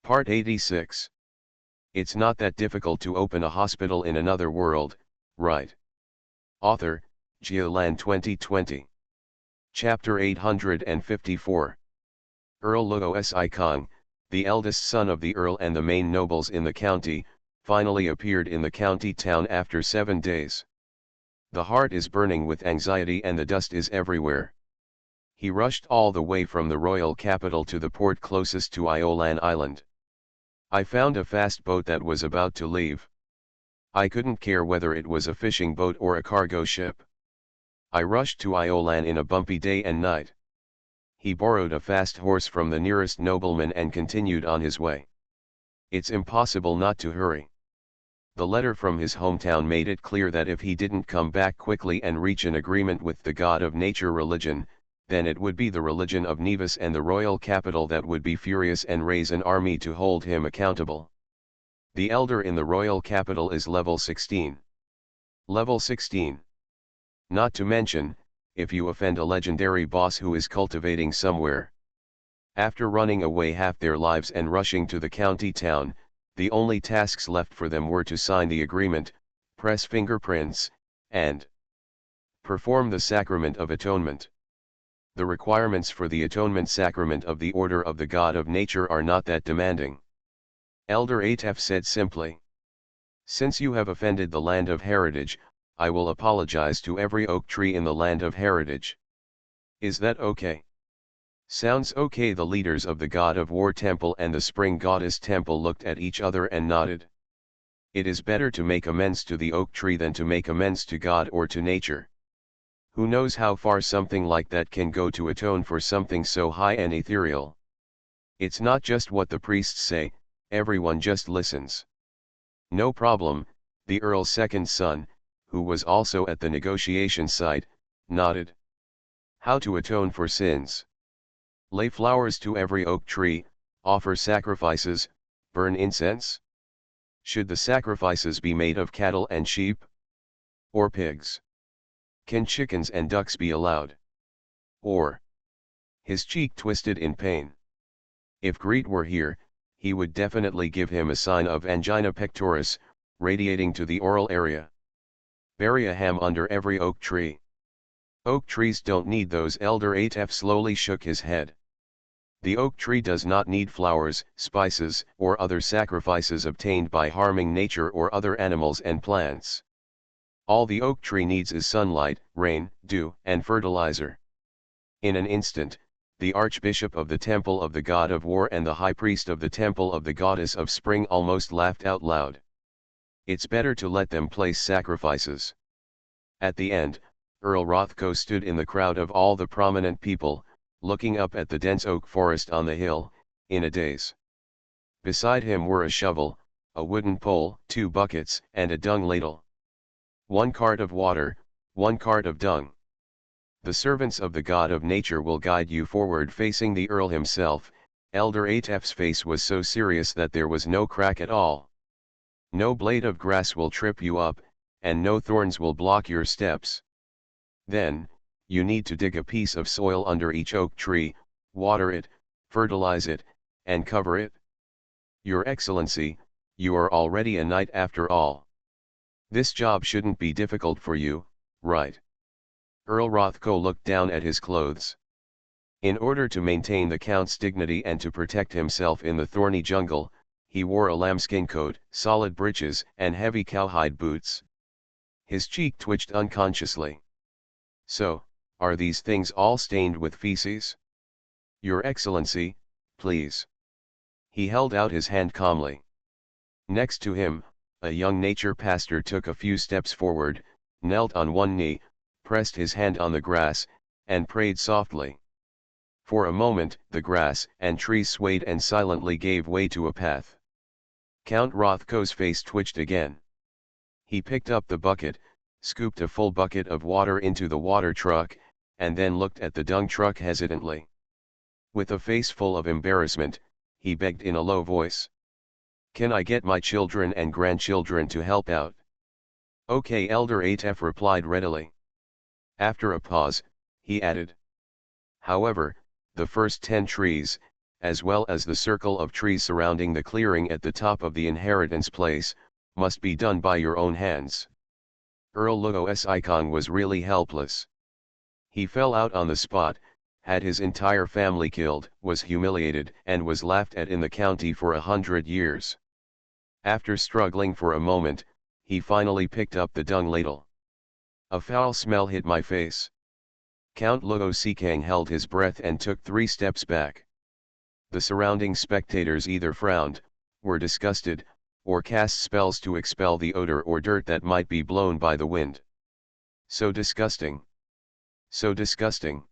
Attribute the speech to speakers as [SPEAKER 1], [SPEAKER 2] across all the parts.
[SPEAKER 1] Part 86. It's not that difficult to open a hospital in another world, right? Author, Geoland 2020. Chapter 854. Earl Loos I Kong, the eldest son of the Earl and the main nobles in the county, finally appeared in the county town after 7 days. The heart is burning with anxiety and the dust is everywhere. He rushed all the way from the royal capital to the port closest to Iolan Island. I found a fast boat that was about to leave. I couldn't care whether it was a fishing boat or a cargo ship. I rushed to Iolan in a bumpy day and night. He borrowed a fast horse from the nearest nobleman and continued on his way. It's impossible not to hurry. The letter from his hometown made it clear that if he didn't come back quickly and reach an agreement with the god of nature religion, then it would be the religion of Nevis and the royal capital that would be furious and raise an army to hold him accountable. The elder in the royal capital is level 16. Level 16. Not to mention, if you offend a legendary boss who is cultivating somewhere. After running away half their lives and rushing to the county town, the only tasks left for them were to sign the agreement, press fingerprints, and perform the sacrament of atonement. The requirements for the atonement sacrament of the Order of the God of Nature are not that demanding. Elder Atef said simply. Since you have offended the land of heritage, I will apologize to every oak tree in the land of heritage. Is that okay? Sounds okay. The leaders of the God of War Temple and the Spring Goddess Temple looked at each other and nodded. It is better to make amends to the oak tree than to make amends to God or to nature. Who knows how far something like that can go to atone for something so high and ethereal. It's not just what the priests say, everyone just listens. No problem, the Earl's second son, who was also at the negotiation site, nodded. How to atone for sins? Lay flowers to every oak tree, offer sacrifices, burn incense? Should the sacrifices be made of cattle and sheep? Or pigs? Can chickens and ducks be allowed? Or? His cheek twisted in pain. If Greet were here, he would definitely give him a sign of angina pectoris, radiating to the oral area. Bury a ham under every oak tree. Oak trees don't need those. Elder Atef slowly shook his head. The oak tree does not need flowers, spices, or other sacrifices obtained by harming nature or other animals and plants. All the oak tree needs is sunlight, rain, dew, and fertilizer. In an instant, the Archbishop of the Temple of the God of War and the High Priest of the Temple of the Goddess of Spring almost laughed out loud. It's better to let them place sacrifices. At the end, Earl Rothko stood in the crowd of all the prominent people, looking up at the dense oak forest on the hill, in a daze. Beside him were a shovel, a wooden pole, 2 buckets, and a dung ladle. 1 cart of water, 1 cart of dung. The servants of the God of Nature will guide you forward. Facing the Earl himself, Elder Atef's face was so serious that there was no crack at all. No blade of grass will trip you up, and no thorns will block your steps. Then, you need to dig a piece of soil under each oak tree, water it, fertilize it, and cover it. Your Excellency, you are already a knight after all. This job shouldn't be difficult for you, right? Earl Rothko looked down at his clothes. In order to maintain the Count's dignity and to protect himself in the thorny jungle, he wore a lambskin coat, solid breeches, and heavy cowhide boots. His cheek twitched unconsciously. So, are these things all stained with feces? Your Excellency, please. He held out his hand calmly. Next to him, a young nature pastor took a few steps forward, knelt on one knee, pressed his hand on the grass, and prayed softly. For a moment, the grass and trees swayed and silently gave way to a path. Count Rothko's face twitched again. He picked up the bucket, scooped a full bucket of water into the water truck, and then looked at the dung truck hesitantly. With a face full of embarrassment, he begged in a low voice. Can I get my children and grandchildren to help out? Okay, Elder Atef replied readily. After a pause, he added. However, the first 10 trees, as well as the circle of trees surrounding the clearing at the top of the inheritance place, must be done by your own hands. Earl Lugo's icon was really helpless. He fell out on the spot, had his entire family killed, was humiliated, and was laughed at in the county for 100 years. After struggling for a moment, he finally picked up the dung ladle. A foul smell hit my face. Count Lugo Sikang held his breath and took 3 steps back. The surrounding spectators either frowned, were disgusted, or cast spells to expel the odor or dirt that might be blown by the wind. So disgusting. So disgusting.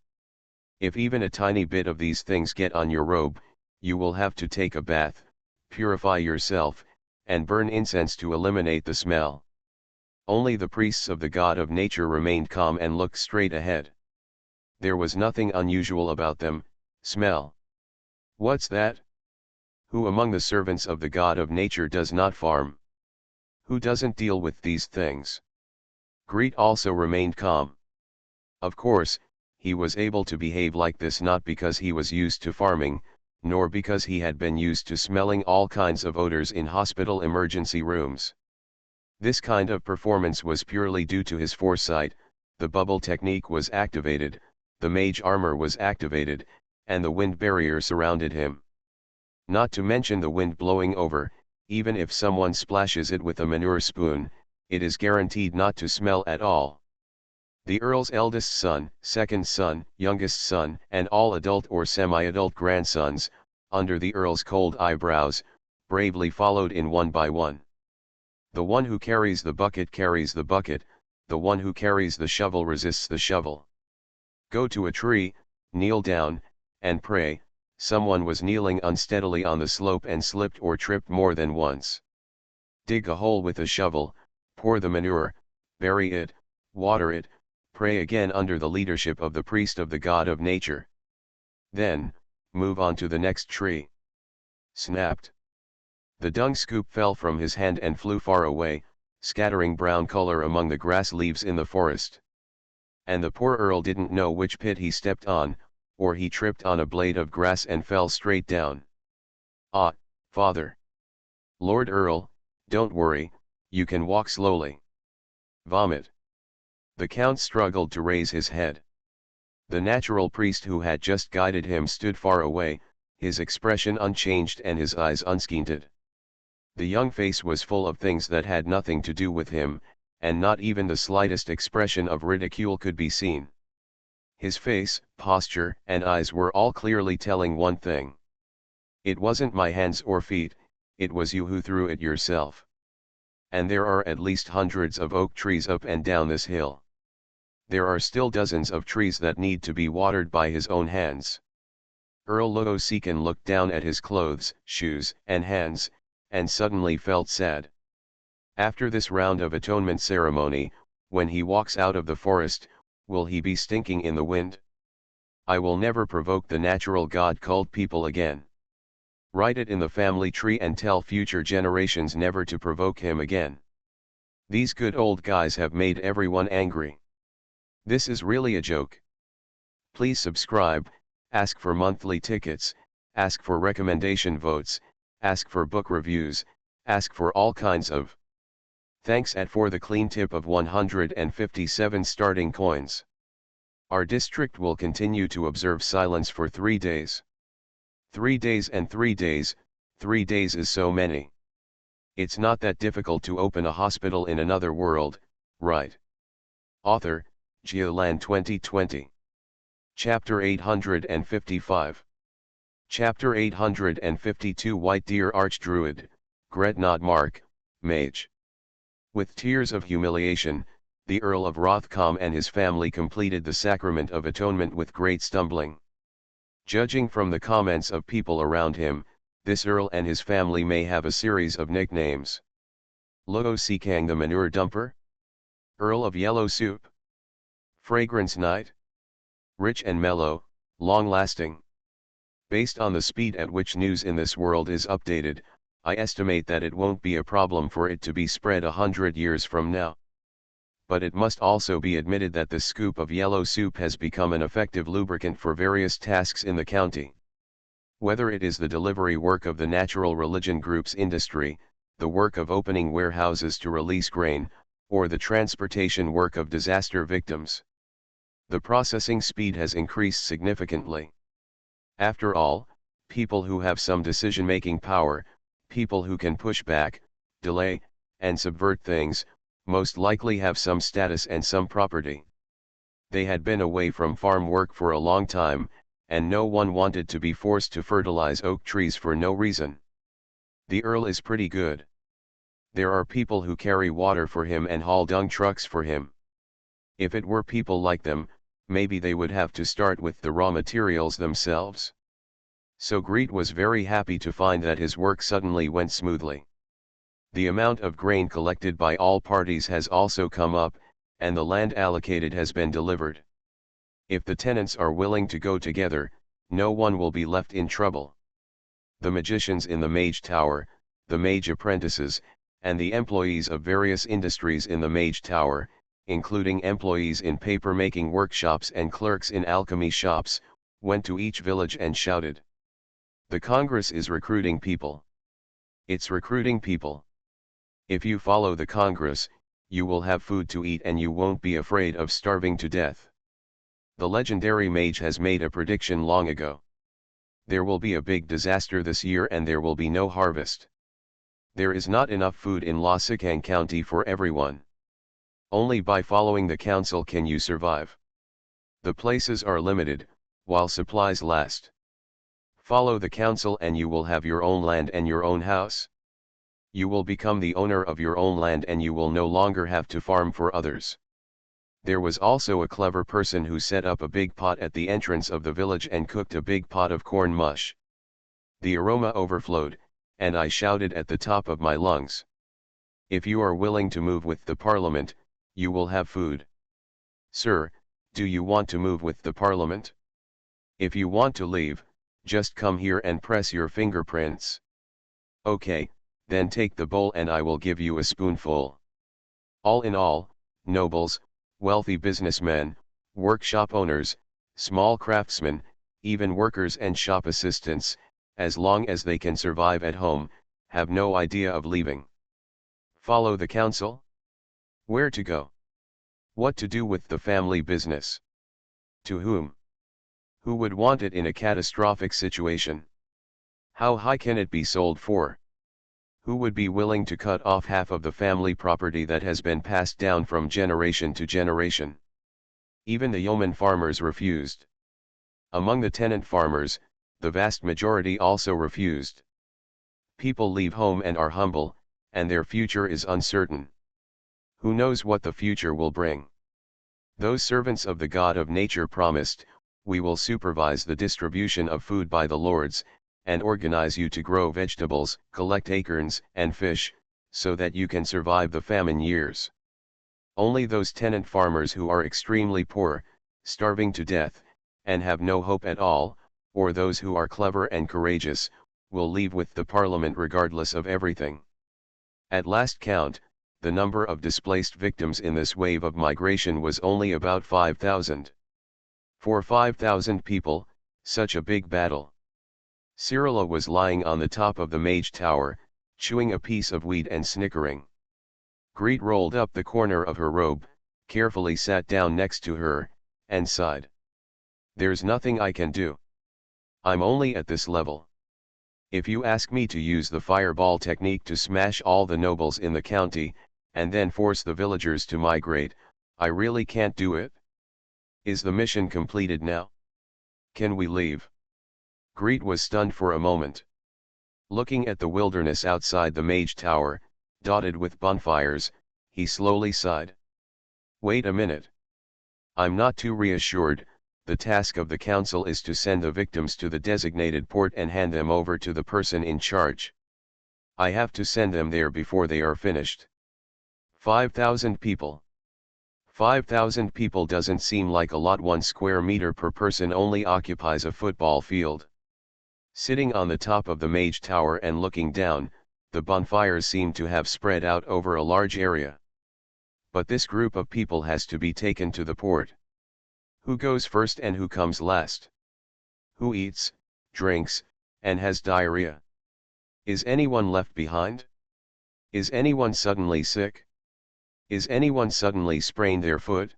[SPEAKER 1] If even a tiny bit of these things get on your robe, you will have to take a bath, purify yourself, and burn incense to eliminate the smell. Only the priests of the god of nature remained calm and looked straight ahead. There was nothing unusual about them. Smell. What's that? Who among the servants of the god of nature does not farm? Who doesn't deal with these things? Greet also remained calm. Of course, he was able to behave like this not because he was used to farming, nor because he had been used to smelling all kinds of odors in hospital emergency rooms. This kind of performance was purely due to his foresight. The bubble technique was activated, the mage armor was activated, and the wind barrier surrounded him. Not to mention the wind blowing over, even if someone splashes it with a manure spoon, it is guaranteed not to smell at all. The Earl's eldest son, second son, youngest son, and all adult or semi-adult grandsons, under the Earl's cold eyebrows, bravely followed in one by one. The one who carries the bucket, the one who carries the shovel resists the shovel. Go to a tree, kneel down, and pray. Someone was kneeling unsteadily on the slope and slipped or tripped more than once. Dig a hole with a shovel, pour the manure, bury it, water it, pray again under the leadership of the priest of the god of nature. Then, move on to the next tree. Snapped. The dung scoop fell from his hand and flew far away, scattering brown color among the grass leaves in the forest. And the poor Earl didn't know which pit he stepped on, or he tripped on a blade of grass and fell straight down. Ah, father. Lord Earl, don't worry, you can walk slowly. Vomit. The count struggled to raise his head. The natural priest who had just guided him stood far away, his expression unchanged and his eyes unsquinted. The young face was full of things that had nothing to do with him, and not even the slightest expression of ridicule could be seen. His face, posture, and eyes were all clearly telling one thing. It wasn't my hands or feet, it was you who threw it yourself. And there are at least hundreds of oak trees up and down this hill. There are still dozens of trees that need to be watered by his own hands. Earl Lugo Sikang looked down at his clothes, shoes, and hands, and suddenly felt sad. After this round of atonement ceremony, when he walks out of the forest, will he be stinking in the wind? I will never provoke the natural god-called people again. Write it in the family tree and tell future generations never to provoke him again. These good old guys have made everyone angry. This is really a joke. Please subscribe, ask for monthly tickets, ask for recommendation votes, ask for book reviews, ask for all kinds of thanks for the clean tip of 157 starting coins. Our district will continue to observe silence for 3 days. 3 days and 3 days, 3 days is so many. It's not that difficult to open a hospital in another world, right? Author, Geoland 2020. Chapter 855. Chapter 852 White Deer Archdruid, Gretnod Mark, Mage. With tears of humiliation, the Earl of Rothcombe and his family completed the sacrament of atonement with great stumbling. Judging from the comments of people around him, this Earl and his family may have a series of nicknames. Lugo Sikang the Manure Dumper? Earl of Yellow Soup? Fragrance Knight? Rich and mellow, long-lasting. Based on the speed at which news in this world is updated, I estimate that it won't be a problem for it to be spread 100 years from now. But it must also be admitted that the scoop of yellow soup has become an effective lubricant for various tasks in the county. Whether it is the delivery work of the natural religion group's industry, the work of opening warehouses to release grain, or the transportation work of disaster victims. The processing speed has increased significantly. After all, people who have some decision-making power, people who can push back, delay, and subvert things, most likely have some status and some property. They had been away from farm work for a long time, and no one wanted to be forced to fertilize oak trees for no reason. The Earl is pretty good. There are people who carry water for him and haul dung trucks for him. If it were people like them, maybe they would have to start with the raw materials themselves. So Greet was very happy to find that his work suddenly went smoothly. The amount of grain collected by all parties has also come up, and the land allocated has been delivered. If the tenants are willing to go together, no one will be left in trouble. The magicians in the Mage Tower, the mage apprentices, and the employees of various industries in the Mage Tower, including employees in paper-making workshops and clerks in alchemy shops, went to each village and shouted, "The Congress is recruiting people. It's recruiting people. If you follow the Congress, you will have food to eat and you won't be afraid of starving to death." The legendary mage has made a prediction long ago. There will be a big disaster this year and there will be no harvest. There is not enough food in Lossicang County for everyone. Only by following the council can you survive. The places are limited, while supplies last. Follow the council and you will have your own land and your own house. You will become the owner of your own land and you will no longer have to farm for others. There was also a clever person who set up a big pot at the entrance of the village and cooked a big pot of corn mush. The aroma overflowed, and I shouted at the top of my lungs, "If you are willing to move with the Parliament, you will have food." Sir, do you want to move with the Parliament? If you want to leave, just come here and press your fingerprints. Okay, then take the bowl and I will give you a spoonful. All in all, nobles, wealthy businessmen, workshop owners, small craftsmen, even workers and shop assistants, as long as they can survive at home, have no idea of leaving. Follow the council? Where to go? What to do with the family business? To whom? Who would want it in a catastrophic situation? How high can it be sold for? Who would be willing to cut off half of the family property that has been passed down from generation to generation? Even the yeoman farmers refused. Among the tenant farmers, the vast majority also refused. People leave home and are humble, and their future is uncertain. Who knows what the future will bring? Those servants of the God of nature promised, "We will supervise the distribution of food by the lords, and organize you to grow vegetables, collect acorns and fish, so that you can survive the famine years." Only those tenant farmers who are extremely poor, starving to death, and have no hope at all, or those who are clever and courageous, will leave with the Parliament regardless of everything. At last count, the number of displaced victims in this wave of migration was only about 5,000. For 5,000 people, such a big battle. Cyrilla was lying on the top of the Mage Tower, chewing a piece of weed and snickering. Greet rolled up the corner of her robe, carefully sat down next to her, and sighed. "There's nothing I can do. I'm only at this level. If you ask me to use the fireball technique to smash all the nobles in the county, and then force the villagers to migrate, I really can't do it. Is the mission completed now? Can we leave?" Greet was stunned for a moment. Looking at the wilderness outside the Mage Tower, dotted with bonfires, he slowly sighed. "Wait a minute. I'm not too reassured. The task of the council is to send the victims to the designated port and hand them over to the person in charge. I have to send them there before they are finished. 5,000 people. 5,000 people doesn't seem like a lot. 1 square meter per person only occupies a football field." Sitting on the top of the Mage Tower and looking down, the bonfires seem to have spread out over a large area. But this group of people has to be taken to the port. Who goes first and who comes last? Who eats, drinks, and has diarrhea. Is anyone left behind? Is anyone suddenly sick? Is anyone suddenly sprained their foot?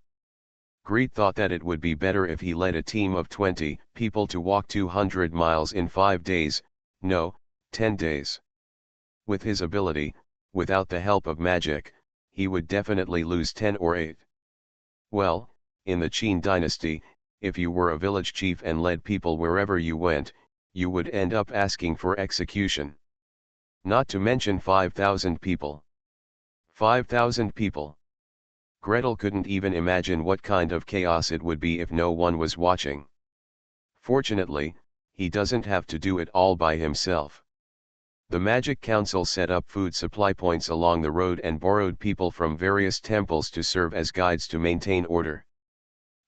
[SPEAKER 1] Greet thought that it would be better if he led a team of 20 people to walk 200 miles in 5 days, no, 10 days. With his ability, without the help of magic, he would definitely lose 10 or 8. Well, in the Qin dynasty, if you were a village chief and led people wherever you went, you would end up asking for execution. Not to mention 5,000 people. 5,000 people. Gretel couldn't even imagine what kind of chaos it would be if no one was watching. Fortunately, he doesn't have to do it all by himself. The Magic Council set up food supply points along the road and borrowed people from various temples to serve as guides to maintain order.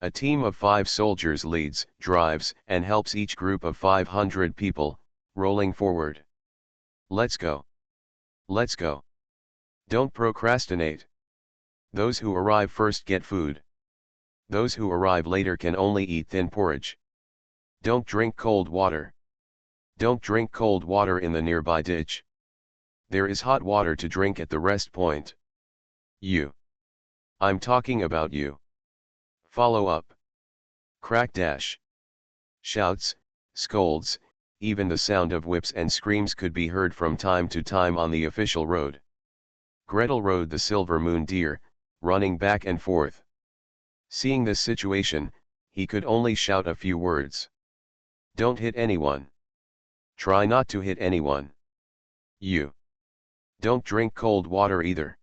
[SPEAKER 1] A team of 5 soldiers leads, drives, and helps each group of 500 people, rolling forward. Let's go. Let's go. Don't procrastinate. Those who arrive first get food. Those who arrive later can only eat thin porridge. Don't drink cold water. Don't drink cold water in the nearby ditch. There is hot water to drink at the rest point. You. I'm talking about you. Follow up. Crack dash. Shouts, scolds, even the sound of whips and screams could be heard from time to time on the official road. Gretel rode the silver moon deer, running back and forth. Seeing this situation, he could only shout a few words. Don't hit anyone. Try not to hit anyone. You. Don't drink cold water either.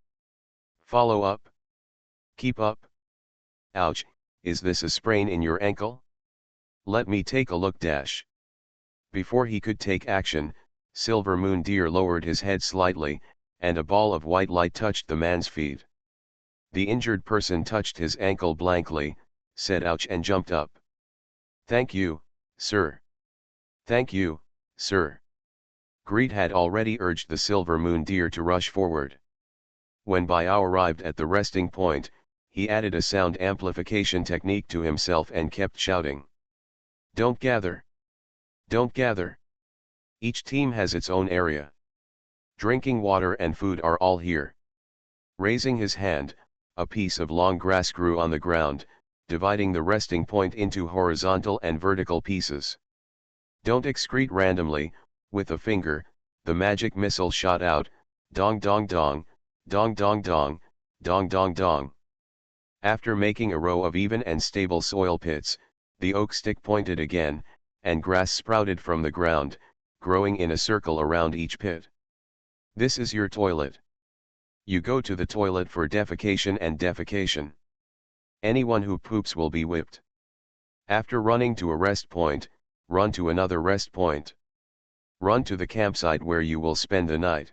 [SPEAKER 1] Follow up. Keep up. Ouch, is this a sprain in your ankle? Let me take a look dash. Before he could take action, Silver Moon Deer lowered his head slightly, and a ball of white light touched the man's feet. The injured person touched his ankle blankly, said ouch and jumped up. Thank you, sir. Thank you, sir. Greet had already urged the Silver Moon Deer to rush forward. When Biao arrived at the resting point, he added a sound amplification technique to himself and kept shouting. Don't gather. Don't gather. Each team has its own area. Drinking water and food are all here. Raising his hand, a piece of long grass grew on the ground, dividing the resting point into horizontal and vertical pieces. Don't excrete randomly. With a finger, the magic missile shot out, dong dong dong, dong dong dong, dong dong dong. After making a row of even and stable soil pits, the oak stick pointed again, and grass sprouted from the ground, growing in a circle around each pit. This is your toilet. You go to the toilet for defecation and defecation. Anyone who poops will be whipped. After running to a rest point, run to another rest point. Run to the campsite where you will spend the night.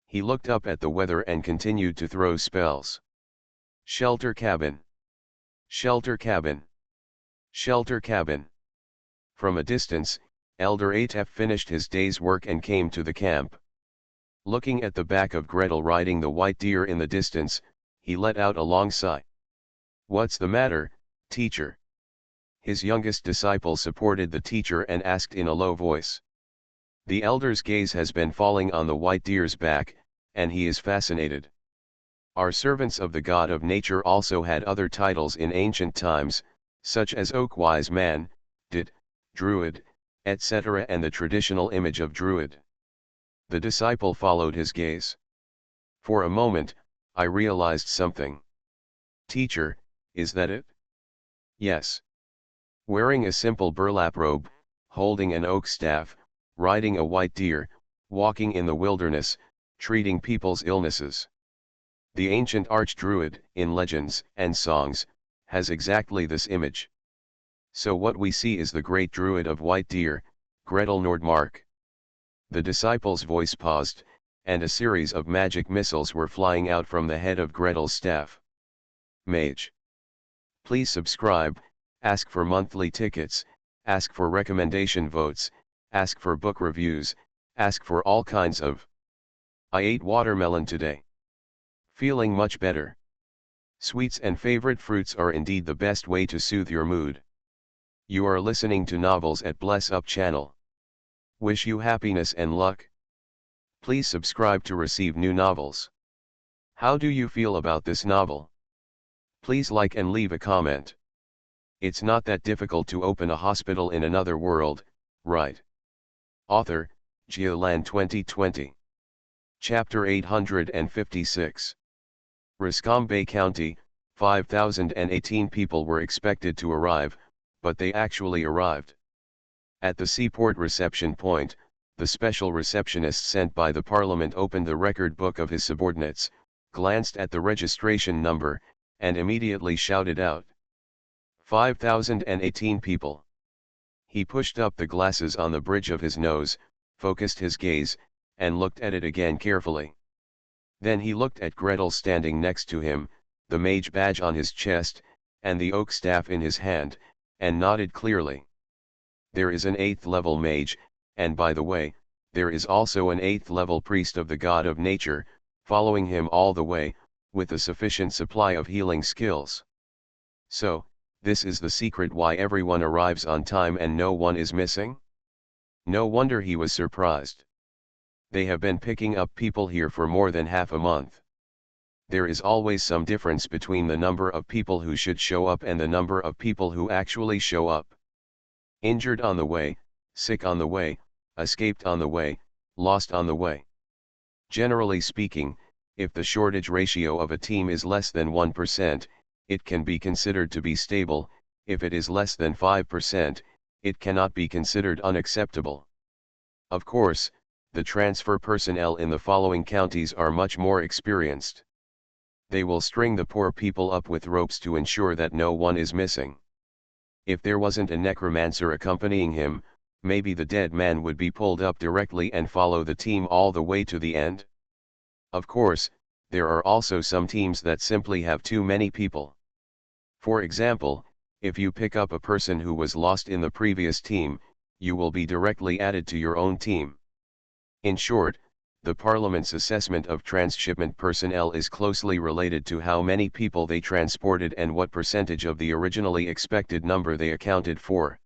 [SPEAKER 1] He looked up at the weather and continued to throw spells. Shelter cabin. Shelter cabin. Shelter cabin. From a distance, Elder Atef finished his day's work and came to the camp. Looking at the back of Gretel riding the white deer in the distance, he let out a long sigh. What's the matter, teacher? His youngest disciple supported the teacher and asked in a low voice. The elder's gaze has been falling on the white deer's back, and he is fascinated. Our servants of the god of nature also had other titles in ancient times, such as Oak Wise Man, Dit, Druid, etc., and the traditional image of Druid. The disciple followed his gaze. For a moment, I realized something. Teacher, is that it? Yes. Wearing a simple burlap robe, holding an oak staff, riding a white deer, walking in the wilderness, treating people's illnesses. The ancient archdruid, in legends and songs, has exactly this image. So what we see is the great druid of white deer, Gretel Nordmark. The disciple's voice paused, and a series of magic missiles were flying out from the head of Gretel's staff. Mage. Please subscribe, ask for monthly tickets, ask for recommendation votes, ask for book reviews, ask for all kinds of. I ate watermelon today. Feeling much better. Sweets and favorite fruits are indeed the best way to soothe your mood. You are listening to Novels at Bless Up channel. Wish you happiness and luck. Please subscribe to receive new novels. How do you feel about this novel? Please like and leave a comment. It's not that difficult to open a hospital in another world, right? Author, Geoland 2020. Chapter 856. Riscombe County, 5,018 people were expected to arrive, but they actually arrived. At the seaport reception point, the special receptionist sent by the Parliament opened the record book of his subordinates, glanced at the registration number, and immediately shouted out, 5,018 people. He pushed up the glasses on the bridge of his nose, focused his gaze, and looked at it again carefully. Then he looked at Gretel standing next to him, the mage badge on his chest, and the oak staff in his hand, and nodded clearly. There is an 8th level mage, and by the way, there is also an 8th level priest of the god of nature, following him all the way, with a sufficient supply of healing skills. So, this is the secret why everyone arrives on time and no one is missing? No wonder he was surprised. They have been picking up people here for more than half a month. There is always some difference between the number of people who should show up and the number of people who actually show up. Injured on the way, sick on the way, escaped on the way, lost on the way. Generally speaking, if the shortage ratio of a team is less than 1%, it can be considered to be stable. If it is less than 5%, it cannot be considered unacceptable. Of course, the transfer personnel in the following counties are much more experienced. They will string the poor people up with ropes to ensure that no one is missing. If there wasn't a necromancer accompanying him, maybe the dead man would be pulled up directly and follow the team all the way to the end. Of course, there are also some teams that simply have too many people. For example, if you pick up a person who was lost in the previous team, you will be directly added to your own team. In short, the Parliament's assessment of transshipment personnel is closely related to how many people they transported and what percentage of the originally expected number they accounted for.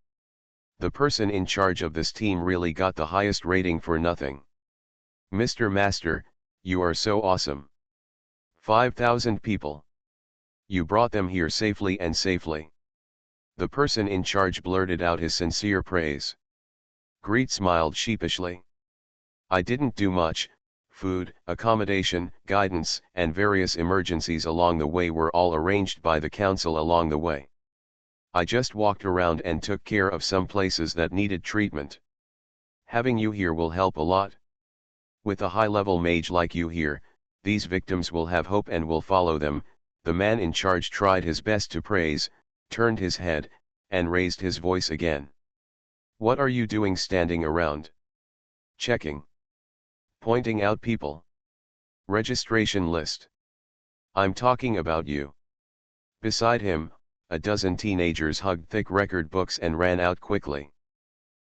[SPEAKER 1] The person in charge of this team really got the highest rating for nothing. Mr. Master, you are so awesome. 5,000 people. You brought them here safely and safely. The person in charge blurted out his sincere praise. Greet smiled sheepishly. I didn't do much. Food, accommodation, guidance, and various emergencies along the way were all arranged by the council along the way. I just walked around and took care of some places that needed treatment. Having you here will help a lot. With a high-level mage like you here, these victims will have hope and will follow them. The man in charge tried his best to praise, turned his head, and raised his voice again. What are you doing standing around? Checking. Pointing out people. Registration list. I'm talking about you. Beside him, a dozen teenagers hugged thick record books and ran out quickly.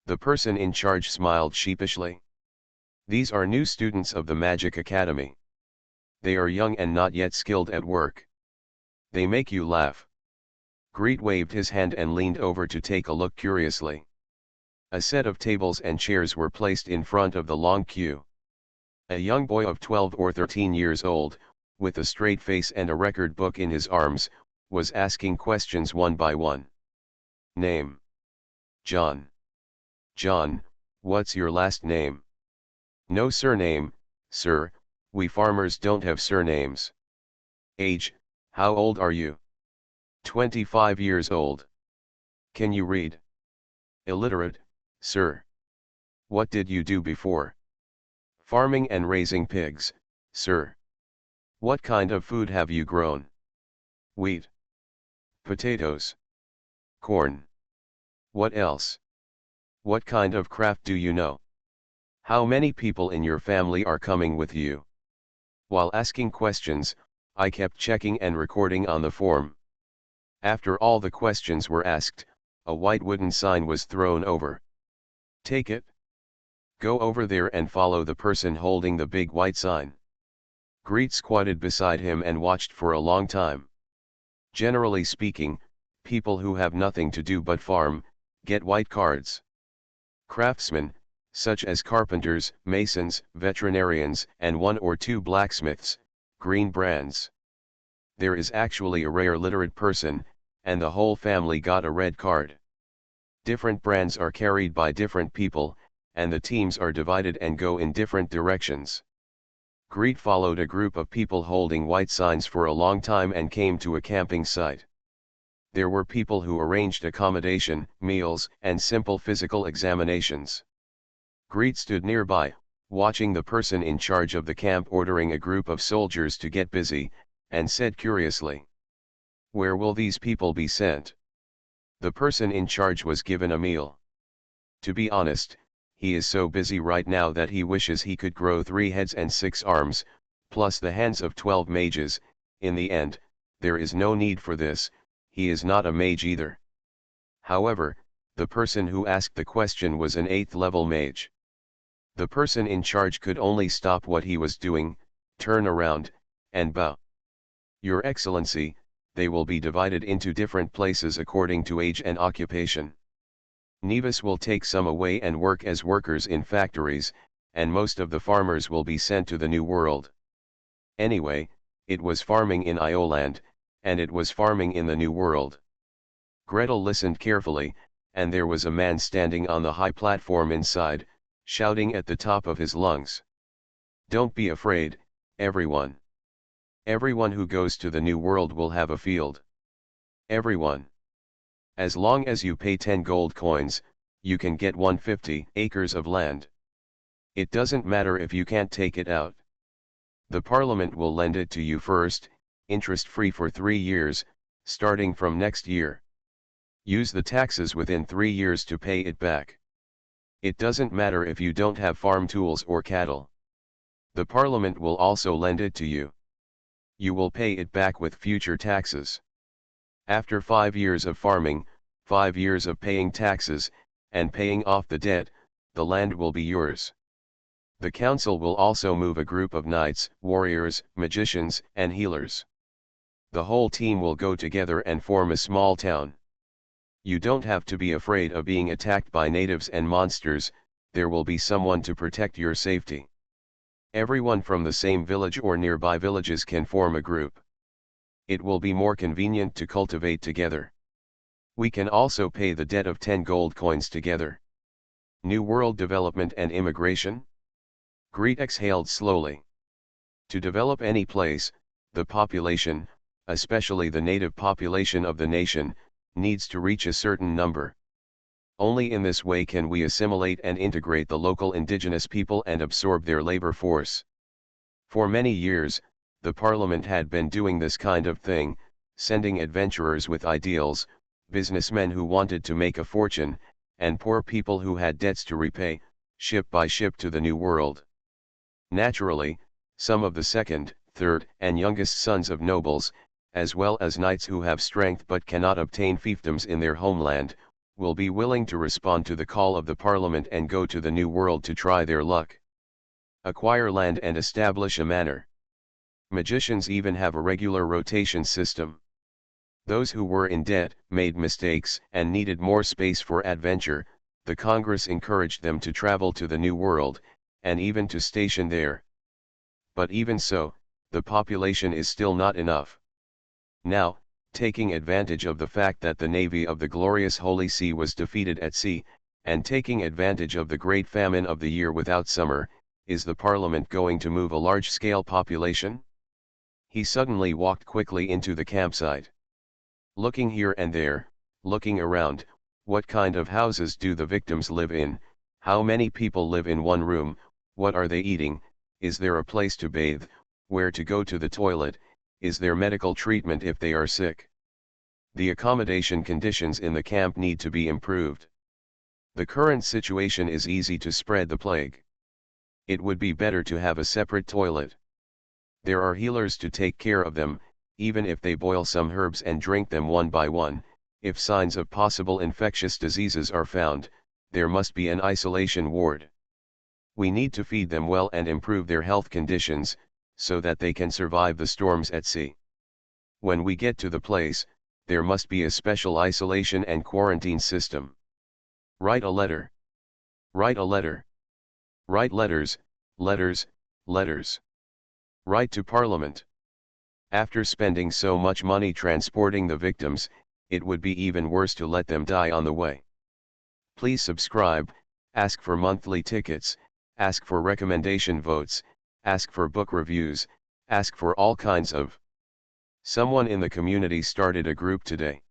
[SPEAKER 1] The person in charge smiled sheepishly. These are new students of the Magic Academy. They are young and not yet skilled at work. They make you laugh. Greet waved his hand and leaned over to take a look curiously. A set of tables and chairs were placed in front of the long queue. A young boy of 12 or 13 years old, with a straight face and a record book in his arms, was asking questions one by one. Name. John. John, what's your last name? No surname, sir, we farmers don't have surnames. Age, how old are you? 25 years old. Can you read? Illiterate, sir. What did you do before? Farming and raising pigs, sir. What kind of food have you grown? Wheat. Potatoes. Corn. What else? What kind of craft do you know? How many people in your family are coming with you? While asking questions, I kept checking and recording on the form. After all the questions were asked, a white wooden sign was thrown over. Take it. Go over there and follow the person holding the big white sign. Greet squatted beside him and watched for a long time. Generally speaking, people who have nothing to do but farm, get white cards. Craftsman, such as carpenters, masons, veterinarians, and 1 or 2 blacksmiths, green brands. There is actually a rare literate person, and the whole family got a red card. Different brands are carried by different people, and the teams are divided and go in different directions. Greet followed a group of people holding white signs for a long time and came to a camping site. There were people who arranged accommodation, meals, and simple physical examinations. Greet stood nearby, watching the person in charge of the camp ordering a group of soldiers to get busy, and said curiously, "Where will these people be sent?" The person in charge was given a meal. To be honest, he is so busy right now that he wishes he could grow 3 heads and 6 arms, plus the hands of 12 mages. In the end, there is no need for this, he is not a mage either. However, the person who asked the question was an 8th level mage. The person in charge could only stop what he was doing, turn around, and bow. "Your Excellency, they will be divided into different places according to age and occupation. Nevis will take some away and work as workers in factories, and most of the farmers will be sent to the New World." Anyway, it was farming in Ioland, and it was farming in the New World. Gretel listened carefully, and there was a man standing on the high platform inside, shouting at the top of his lungs, "Don't be afraid, everyone. Everyone who goes to the New World will have a field. Everyone. As long as you pay 10 gold coins, you can get 150 acres of land. It doesn't matter if you can't take it out. The Parliament will lend it to you first, interest-free for 3 years, starting from next year. Use the taxes within 3 years to pay it back. It doesn't matter if you don't have farm tools or cattle. The Parliament will also lend it to you. You will pay it back with future taxes. After 5 years of farming, 5 years of paying taxes, and paying off the debt, the land will be yours. The council will also move a group of knights, warriors, magicians, and healers. The whole team will go together and form a small town. You don't have to be afraid of being attacked by natives and monsters, there will be someone to protect your safety. Everyone from the same village or nearby villages can form a group. It will be more convenient to cultivate together. We can also pay the debt of 10 gold coins together. New World development and immigration? Greet exhaled slowly. To develop any place, the population, especially the native population of the nation, needs to reach a certain number. Only in this way can we assimilate and integrate the local indigenous people and absorb their labor force. For many years, the Parliament had been doing this kind of thing, sending adventurers with ideals, businessmen who wanted to make a fortune, and poor people who had debts to repay, ship by ship to the New World. Naturally, some of the second, third, and youngest sons of nobles, as well as knights who have strength but cannot obtain fiefdoms in their homeland, will be willing to respond to the call of the Parliament and go to the New World to try their luck. Acquire land and establish a manor. Magicians even have a regular rotation system. Those who were in debt, made mistakes, and needed more space for adventure, the Congress encouraged them to travel to the New World, and even to station there. But even so, the population is still not enough. Now, taking advantage of the fact that the navy of the glorious Holy See was defeated at sea, and taking advantage of the great famine of the year without summer, is the Parliament going to move a large-scale population? He suddenly walked quickly into the campsite. Looking here and there, looking around, what kind of houses do the victims live in, how many people live in one room, what are they eating, is there a place to bathe, where to go to the toilet, is there medical treatment if they are sick? The accommodation conditions in the camp need to be improved. The current situation is easy to spread the plague. It would be better to have a separate toilet. There are healers to take care of them, even if they boil some herbs and drink them one by one. If signs of possible infectious diseases are found, there must be an isolation ward. We need to feed them well and improve their health conditions, so that they can survive the storms at sea. When we get to the place, there must be a special isolation and quarantine system. Write a letter. Write a letter. Write letters, letters, letters. Write to Parliament. After spending so much money transporting the victims, it would be even worse to let them die on the way. Please subscribe, ask for monthly tickets, ask for recommendation votes, ask for book reviews, ask for all kinds of. Someone in the community started a group today.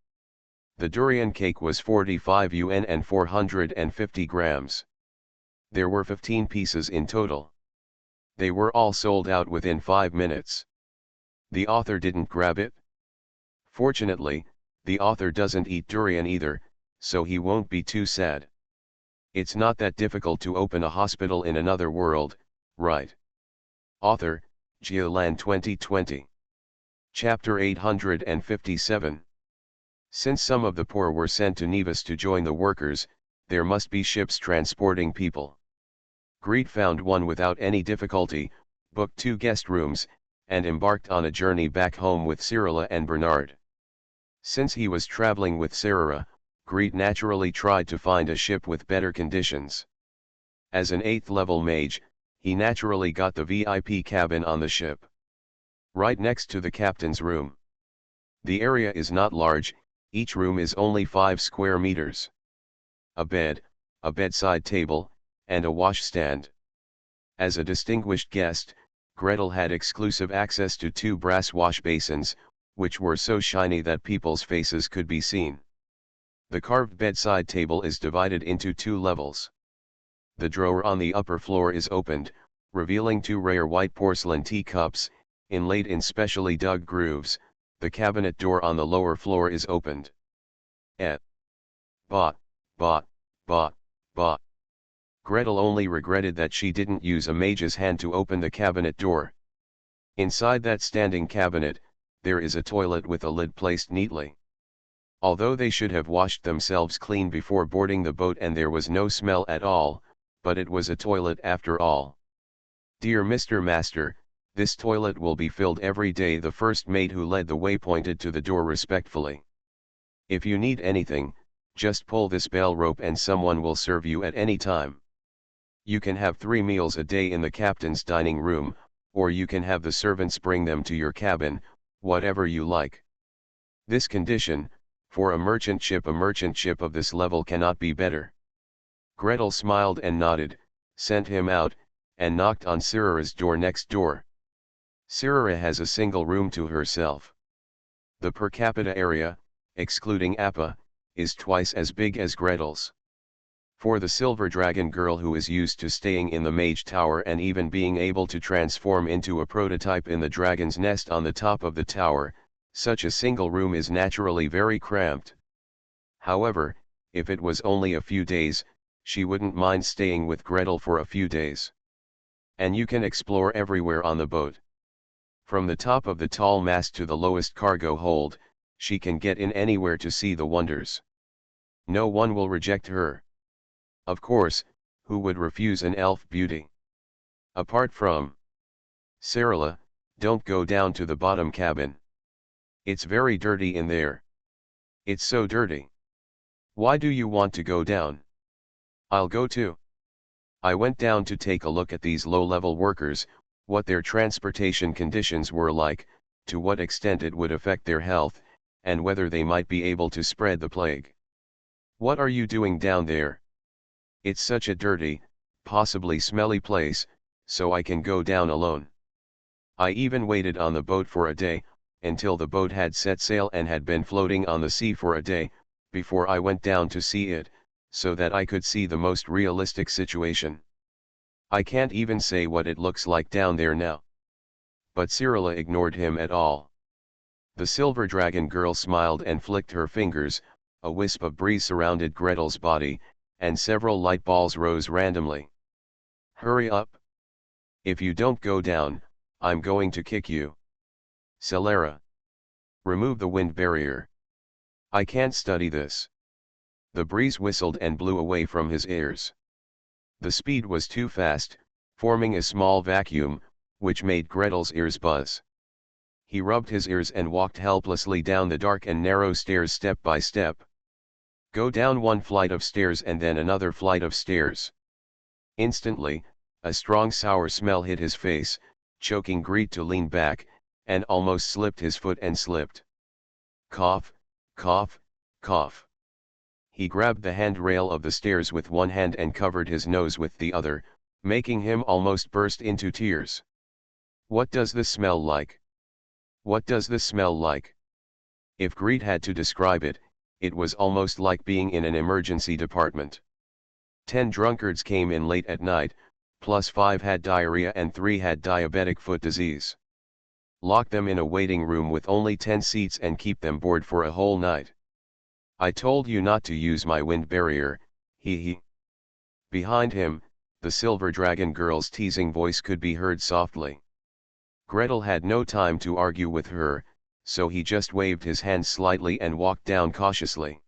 [SPEAKER 1] The durian cake was 45 UN and 450 grams. There were 15 pieces in total. They were all sold out within 5 minutes. The author didn't grab it. Fortunately, the author doesn't eat durian either, so he won't be too sad. It's not that difficult to open a hospital in another world, right? Author, Giolan 2020. Chapter 857. Since some of the poor were sent to Nevis to join the workers, there must be ships transporting people. Greed found one without any difficulty, booked 2 guest rooms, and embarked on a journey back home with Cyrilla and Bernard. Since he was traveling with Sarah, Greed naturally tried to find a ship with better conditions. As an 8th level mage, he naturally got the VIP cabin on the ship. Right next to the captain's room. The area is not large, each room is only 5 square meters. A bed, a bedside table, and a washstand. As a distinguished guest, Gretel had exclusive access to 2 brass wash basins, which were so shiny that people's faces could be seen. The carved bedside table is divided into 2 levels. The drawer on the upper floor is opened, revealing 2 rare white porcelain teacups, inlaid in specially dug grooves. The cabinet door on the lower floor is opened. Bot. Gretel only regretted that she didn't use a mage's hand to open the cabinet door. Inside that standing cabinet, there is a toilet with a lid placed neatly. Although they should have washed themselves clean before boarding the boat and there was no smell at all, but it was a toilet after all. Dear Mr. Master, this toilet will be filled every day. The first mate who led the way pointed to the door respectfully. If you need anything, just pull this bell rope and someone will serve you at any time. You can have 3 meals a day in the captain's dining room, or you can have the servants bring them to your cabin, whatever you like. This condition, for a merchant ship of this level cannot be better. Gretel smiled and nodded, sent him out, and knocked on Sirara's door next door. Sirara has a single room to herself. The per capita area, excluding Appa, is twice as big as Gretel's. For the silver dragon girl who is used to staying in the mage tower and even being able to transform into a prototype in the dragon's nest on the top of the tower, such a single room is naturally very cramped. However, if it was only a few days, she wouldn't mind staying with Gretel for a few days. And you can explore everywhere on the boat. From the top of the tall mast to the lowest cargo hold, she can get in anywhere to see the wonders. No one will reject her. Of course, who would refuse an elf beauty? Apart from Sarala, don't go down to the bottom cabin. It's very dirty in there. It's so dirty. Why do you want to go down? I'll go too. I went down to take a look at these low-level workers, what their transportation conditions were like, to what extent it would affect their health, and whether they might be able to spread the plague. What are you doing down there? It's such a dirty, possibly smelly place, so I can go down alone. I even waited on the boat for a day, until the boat had set sail and had been floating on the sea for a day, before I went down to see it, so that I could see the most realistic situation. I can't even say what it looks like down there now. But Cyrilla ignored him at all. The silver dragon girl smiled and flicked her fingers, a wisp of breeze surrounded Gretel's body, and several light balls rose randomly. Hurry up! If you don't go down, I'm going to kick you. Celara. Remove the wind barrier. I can't study this. The breeze whistled and blew away from his ears. The speed was too fast, forming a small vacuum, which made Gretel's ears buzz. He rubbed his ears and walked helplessly down the dark and narrow stairs step by step. Go down one flight of stairs and then another flight of stairs. Instantly, A strong sour smell hit his face, choking Greet to lean back, and almost slipped his foot and slipped. Cough, cough, cough. He grabbed the handrail of the stairs with one hand and covered his nose with the other, making him almost burst into tears. What does this smell like? What does this smell like? If Greet had to describe it, it was almost like being in an emergency department. 10 drunkards came in late at night, plus 5 had diarrhea and 3 had diabetic foot disease. Lock them in a waiting room with only 10 seats and keep them bored for a whole night. I told you not to use my wind barrier, he. Behind him, the Silver Dragon girl's teasing voice could be heard softly. Gretel had no time to argue with her, so he just waved his hand slightly and walked down cautiously.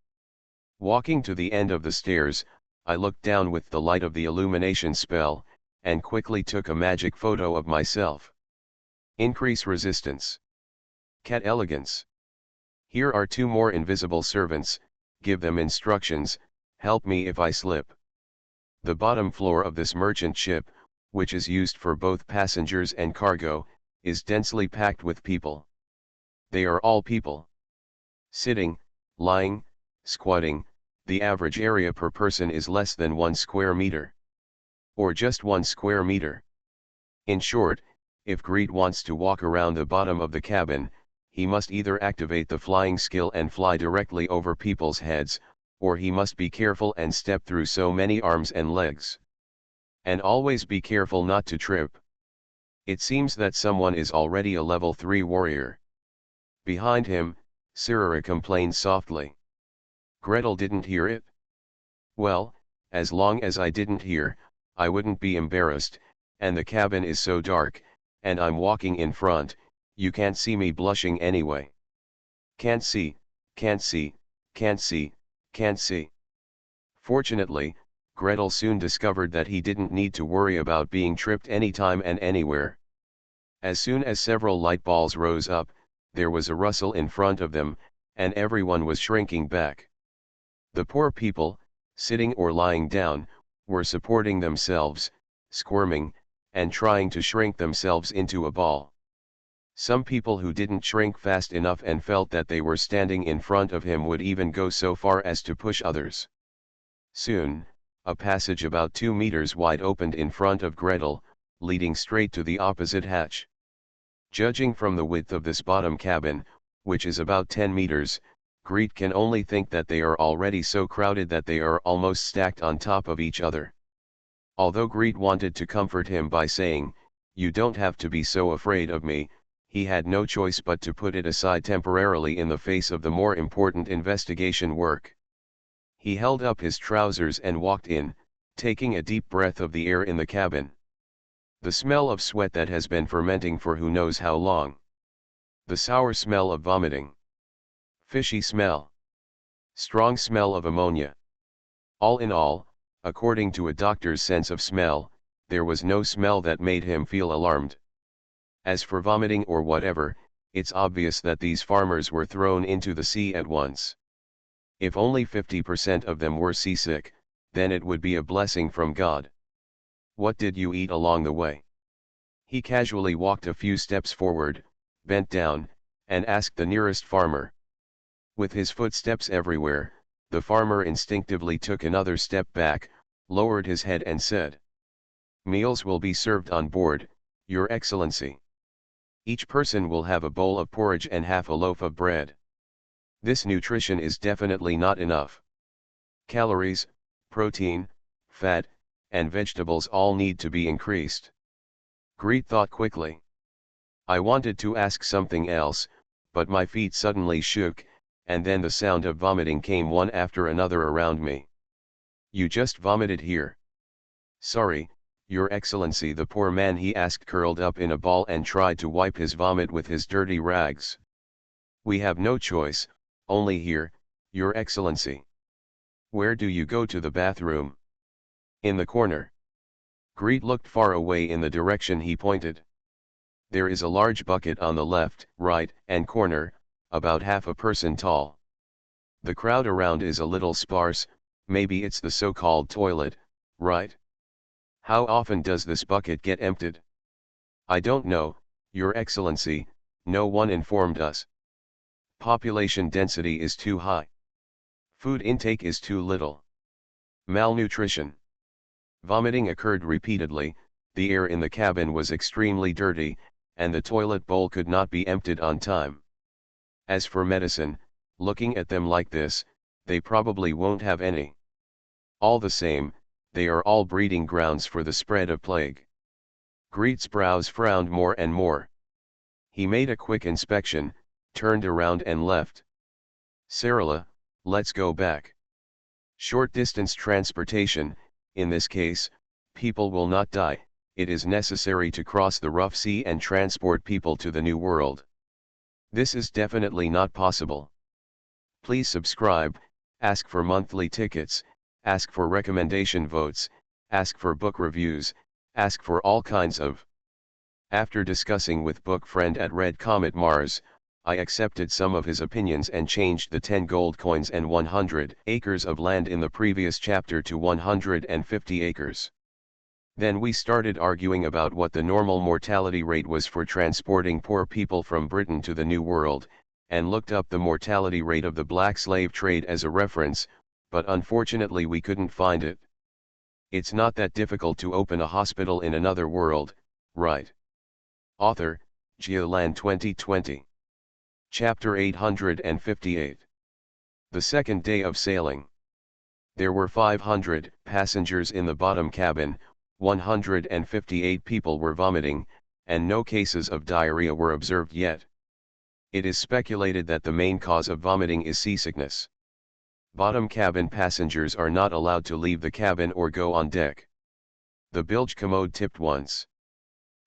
[SPEAKER 1] Walking to the end of the stairs, I looked down with the light of the illumination spell, and quickly took a magic photo of myself. Increase resistance. Cat elegance. Here are 2 more invisible servants, give them instructions, help me if I slip. The bottom floor of this merchant ship, which is used for both passengers and cargo, is densely packed with people. They are all people. Sitting, lying, squatting, the average area per person is less than 1 square meter. Or just 1 square meter. In short, if Greet wants to walk around the bottom of the cabin, he must either activate the flying skill and fly directly over people's heads, or he must be careful and step through so many arms and legs. And always be careful not to trip. It seems that someone is already a level 3 warrior. Behind him, Sirara complained softly. Gretel didn't hear it? Well, as long as I didn't hear, I wouldn't be embarrassed, and the cabin is so dark, and I'm walking in front, you can't see me blushing anyway. Can't see, can't see, can't see, can't see. Fortunately, Gretel soon discovered that he didn't need to worry about being tripped anytime and anywhere. As soon as several light balls rose up, there was a rustle in front of them, and everyone was shrinking back. The poor people, sitting or lying down, were supporting themselves, squirming, and trying to shrink themselves into a ball. Some people who didn't shrink fast enough and felt that they were standing in front of him would even go so far as to push others. Soon, a passage about 2 meters wide opened in front of Gretel, leading straight to the opposite hatch. Judging from the width of this bottom cabin, which is about 10 meters, Greet can only think that they are already so crowded that they are almost stacked on top of each other. Although Greet wanted to comfort him by saying, "You don't have to be so afraid of me," he had no choice but to put it aside temporarily in the face of the more important investigation work. He held up his trousers and walked in, taking a deep breath of the air in the cabin. The smell of sweat that has been fermenting for who knows how long. The sour smell of vomiting. Fishy smell. Strong smell of ammonia. All in all, according to a doctor's sense of smell, there was no smell that made him feel alarmed. As for vomiting or whatever, it's obvious that these farmers were thrown into the sea at once. If only 50% of them were seasick, then it would be a blessing from God. What did you eat along the way? He casually walked a few steps forward, bent down, and asked the nearest farmer. With his footsteps everywhere, the farmer instinctively took another step back, lowered his head and said, "Meals will be served on board, Your Excellency. Each person will have a bowl of porridge and half a loaf of bread. This nutrition is definitely not enough. Calories, protein, fat, and vegetables all need to be increased." Greet thought quickly. I wanted to ask something else, but my feet suddenly shook, and then the sound of vomiting came one after another around me. "You just vomited here." "Sorry, Your Excellency," the poor man he asked curled up in a ball and tried to wipe his vomit with his dirty rags. "We have no choice, only here, Your Excellency." "Where do you go to the bathroom?" "In the corner." Greet looked far away in the direction he pointed. "There is a large bucket on the left, right, and corner, about half a person tall. The crowd around is a little sparse, maybe it's the so-called toilet, right?" How often does this bucket get emptied? I don't know, Your Excellency, no one informed us. Population density is too high. Food intake is too little. Malnutrition. Vomiting occurred repeatedly, the air in the cabin was extremely dirty, and the toilet bowl could not be emptied on time. As for medicine, looking at them like this, they probably won't have any. All the same, they are all breeding grounds for the spread of plague. Greet's brows frowned more and more. He made a quick inspection, turned around and left. Sarala, let's go back. Short distance transportation, in this case, people will not die, it is necessary to cross the rough sea and transport people to the new world. This is definitely not possible. Please subscribe, ask for monthly tickets, ask for recommendation votes, ask for book reviews, ask for all kinds of. After discussing with book friend at Red Comet Mars, I accepted some of his opinions and changed the 10 gold coins and 100 acres of land in the previous chapter to 150 acres. Then we started arguing about what the normal mortality rate was for transporting poor people from Britain to the New World, and looked up the mortality rate of the black slave trade as a reference, but unfortunately we couldn't find it. It's not that difficult to open a hospital in another world, right? Author, Geoland 2020. Chapter 858. The second day of sailing. There were 500 passengers in the bottom cabin, 158 people were vomiting, and no cases of diarrhea were observed yet. It is speculated that the main cause of vomiting is seasickness. Bottom cabin passengers are not allowed to leave the cabin or go on deck. The bilge commode tipped once.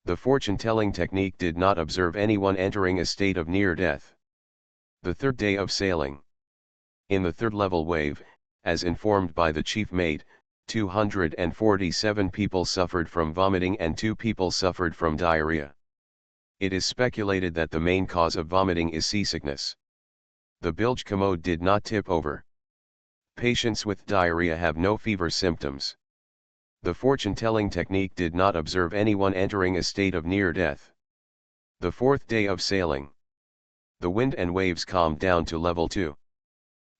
[SPEAKER 1] The fortune-telling technique did not observe anyone entering a state of near death. The third day of sailing. In the third level wave, as informed by the chief mate, 247 people suffered from vomiting and 2 people suffered from diarrhea. It is speculated that the main cause of vomiting is seasickness. The bilge commode did not tip over. Patients with diarrhea have no fever symptoms. The fortune-telling technique did not observe anyone entering a state of near death. The fourth day of sailing. The wind and waves calmed down to level 2.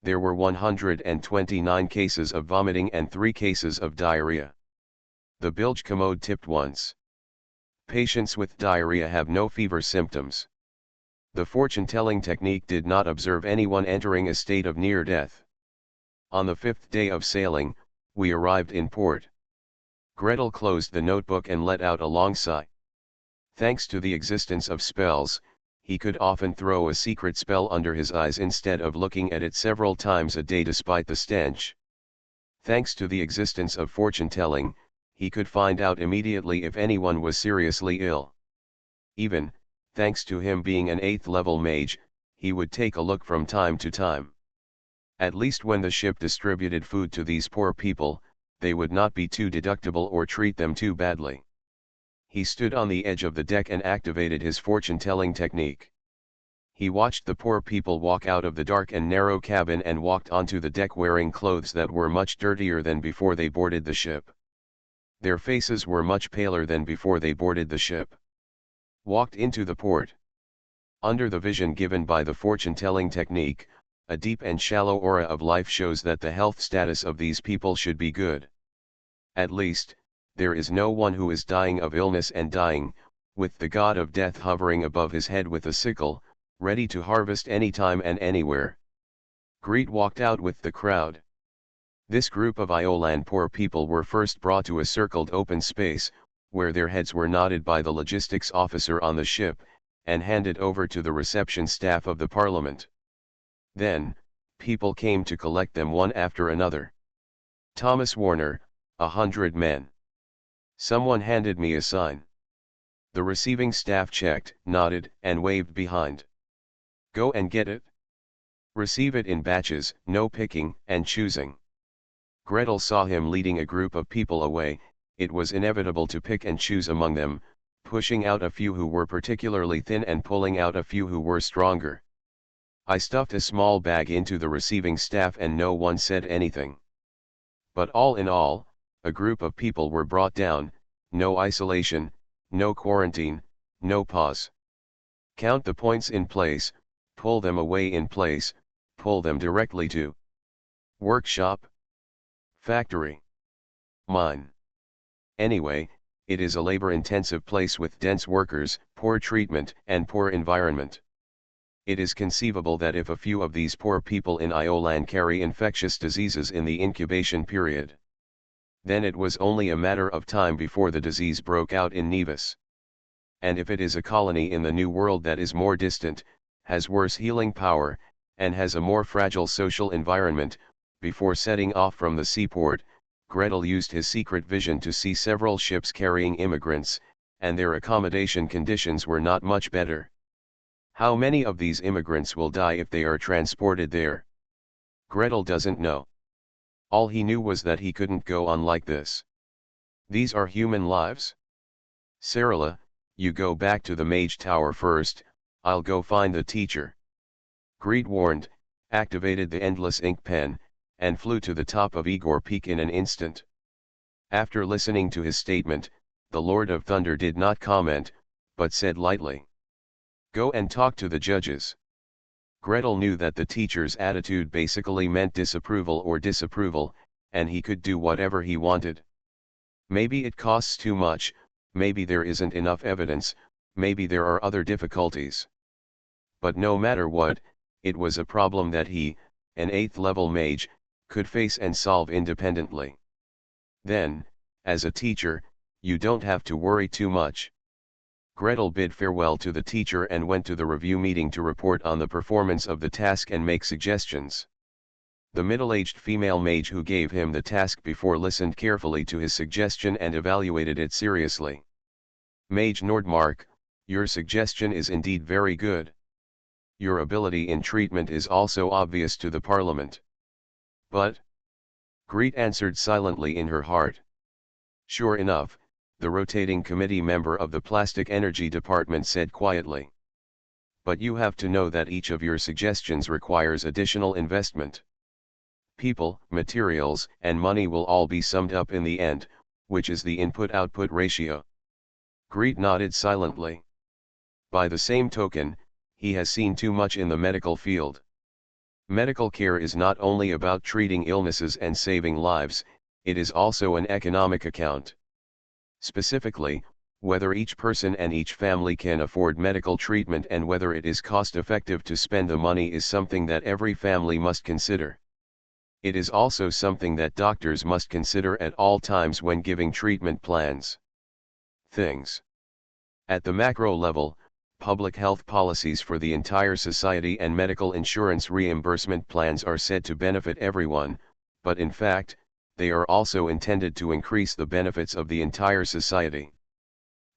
[SPEAKER 1] There were 129 cases of vomiting and 3 cases of diarrhea. The bilge commode tipped once. Patients with diarrhea have no fever symptoms. The fortune-telling technique did not observe anyone entering a state of near death. On the 5th day of sailing, we arrived in port. Gretel closed the notebook and let out a long sigh. Thanks to the existence of spells, he could often throw a secret spell under his eyes instead of looking at it several times a day despite the stench. Thanks to the existence of fortune-telling, he could find out immediately if anyone was seriously ill. Even, thanks to him being an 8th level mage, he would take a look from time to time. At least when the ship distributed food to these poor people, they would not be too deductible or treat them too badly. He stood on the edge of the deck and activated his fortune-telling technique. He watched the poor people walk out of the dark and narrow cabin and walked onto the deck wearing clothes that were much dirtier than before they boarded the ship. Their faces were much paler than before they boarded the ship. Walked into the port. Under the vision given by the fortune-telling technique, a deep and shallow aura of life shows that the health status of these people should be good. At least, there is no one who is dying of illness and dying, with the god of death hovering above his head with a sickle, ready to harvest anytime and anywhere. Greet walked out with the crowd. This group of Iolan poor people were first brought to a circled open space, where their heads were nodded by the logistics officer on the ship, and handed over to the reception staff of the Parliament. Then, people came to collect them one after another. Thomas Warner, 100 men. Someone handed me a sign. The receiving staff checked, nodded, and waved behind. Go and get it. Receive it in batches, no picking and choosing. Gretel saw him leading a group of people away. It was inevitable to pick and choose among them, pushing out a few who were particularly thin and pulling out a few who were stronger. I stuffed a small bag into the receiving staff and no one said anything. But all in all, A group of people were brought down, no isolation, no quarantine, no pause. Count the points in place, pull them away in place, pull them directly to workshop, factory, mine. Anyway, it is a labor-intensive place with dense workers, poor treatment, and poor environment. It is conceivable that if a few of these poor people in Ioland carry infectious diseases in the incubation period, then it was only a matter of time before the disease broke out in Nevis. And if it is a colony in the New World that is more distant, has worse healing power, and has a more fragile social environment, before setting off from the seaport, Gretel used his secret vision to see several ships carrying immigrants, and their accommodation conditions were not much better. How many of these immigrants will die if they are transported there? Gretel doesn't know. All he knew was that he couldn't go on like this. These are human lives. Sarala, you go back to the mage tower first, I'll go find the teacher. Greet warned, activated the endless ink pen, and flew to the top of Igor Peak in an instant. After listening to his statement, the Lord of Thunder did not comment, but said lightly, "Go and talk to the judges." Gretel knew that the teacher's attitude basically meant disapproval or disapproval, and he could do whatever he wanted. Maybe it costs too much, maybe there isn't enough evidence, maybe there are other difficulties. But no matter what, it was a problem that he, an 8th level mage, could face and solve independently. Then, as a teacher, you don't have to worry too much. Gretel bid farewell to the teacher and went to the review meeting to report on the performance of the task and make suggestions. The middle-aged female mage who gave him the task before listened carefully to his suggestion and evaluated it seriously. "Mage Nordmark, your suggestion is indeed very good. Your ability in treatment is also obvious to the Parliament. But," Greet answered silently in her heart. Sure enough, the rotating committee member of the Plastic Energy Department said quietly. "But you have to know that each of your suggestions requires additional investment. People, materials, and money will all be summed up in the end, which is the input-output ratio." Greet nodded silently. By the same token, he has seen too much in the medical field. Medical care is not only about treating illnesses and saving lives, it is also an economic account. Specifically, whether each person and each family can afford medical treatment and whether it is cost-effective to spend the money is something that every family must consider. It is also something that doctors must consider at all times when giving treatment plans. Things. At the macro level, public health policies for the entire society and medical insurance reimbursement plans are said to benefit everyone, but in fact, they are also intended to increase the benefits of the entire society.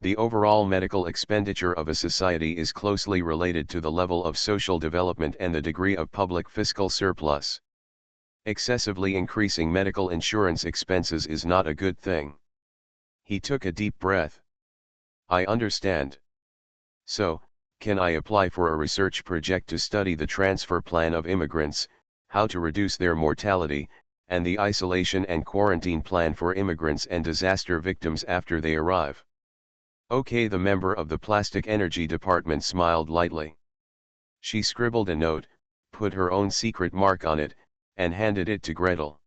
[SPEAKER 1] The overall medical expenditure of a society is closely related to the level of social development and the degree of public fiscal surplus. Excessively increasing medical insurance expenses is not a good thing. He took a deep breath. "I understand. So, can I apply for a research project to study the transfer plan of immigrants, how to reduce their mortality, and the isolation and quarantine plan for immigrants and disaster victims after they arrive?" Okay, the member of the Plastic Energy Department smiled lightly. She scribbled a note, put her own secret mark on it, and handed it to Gretel.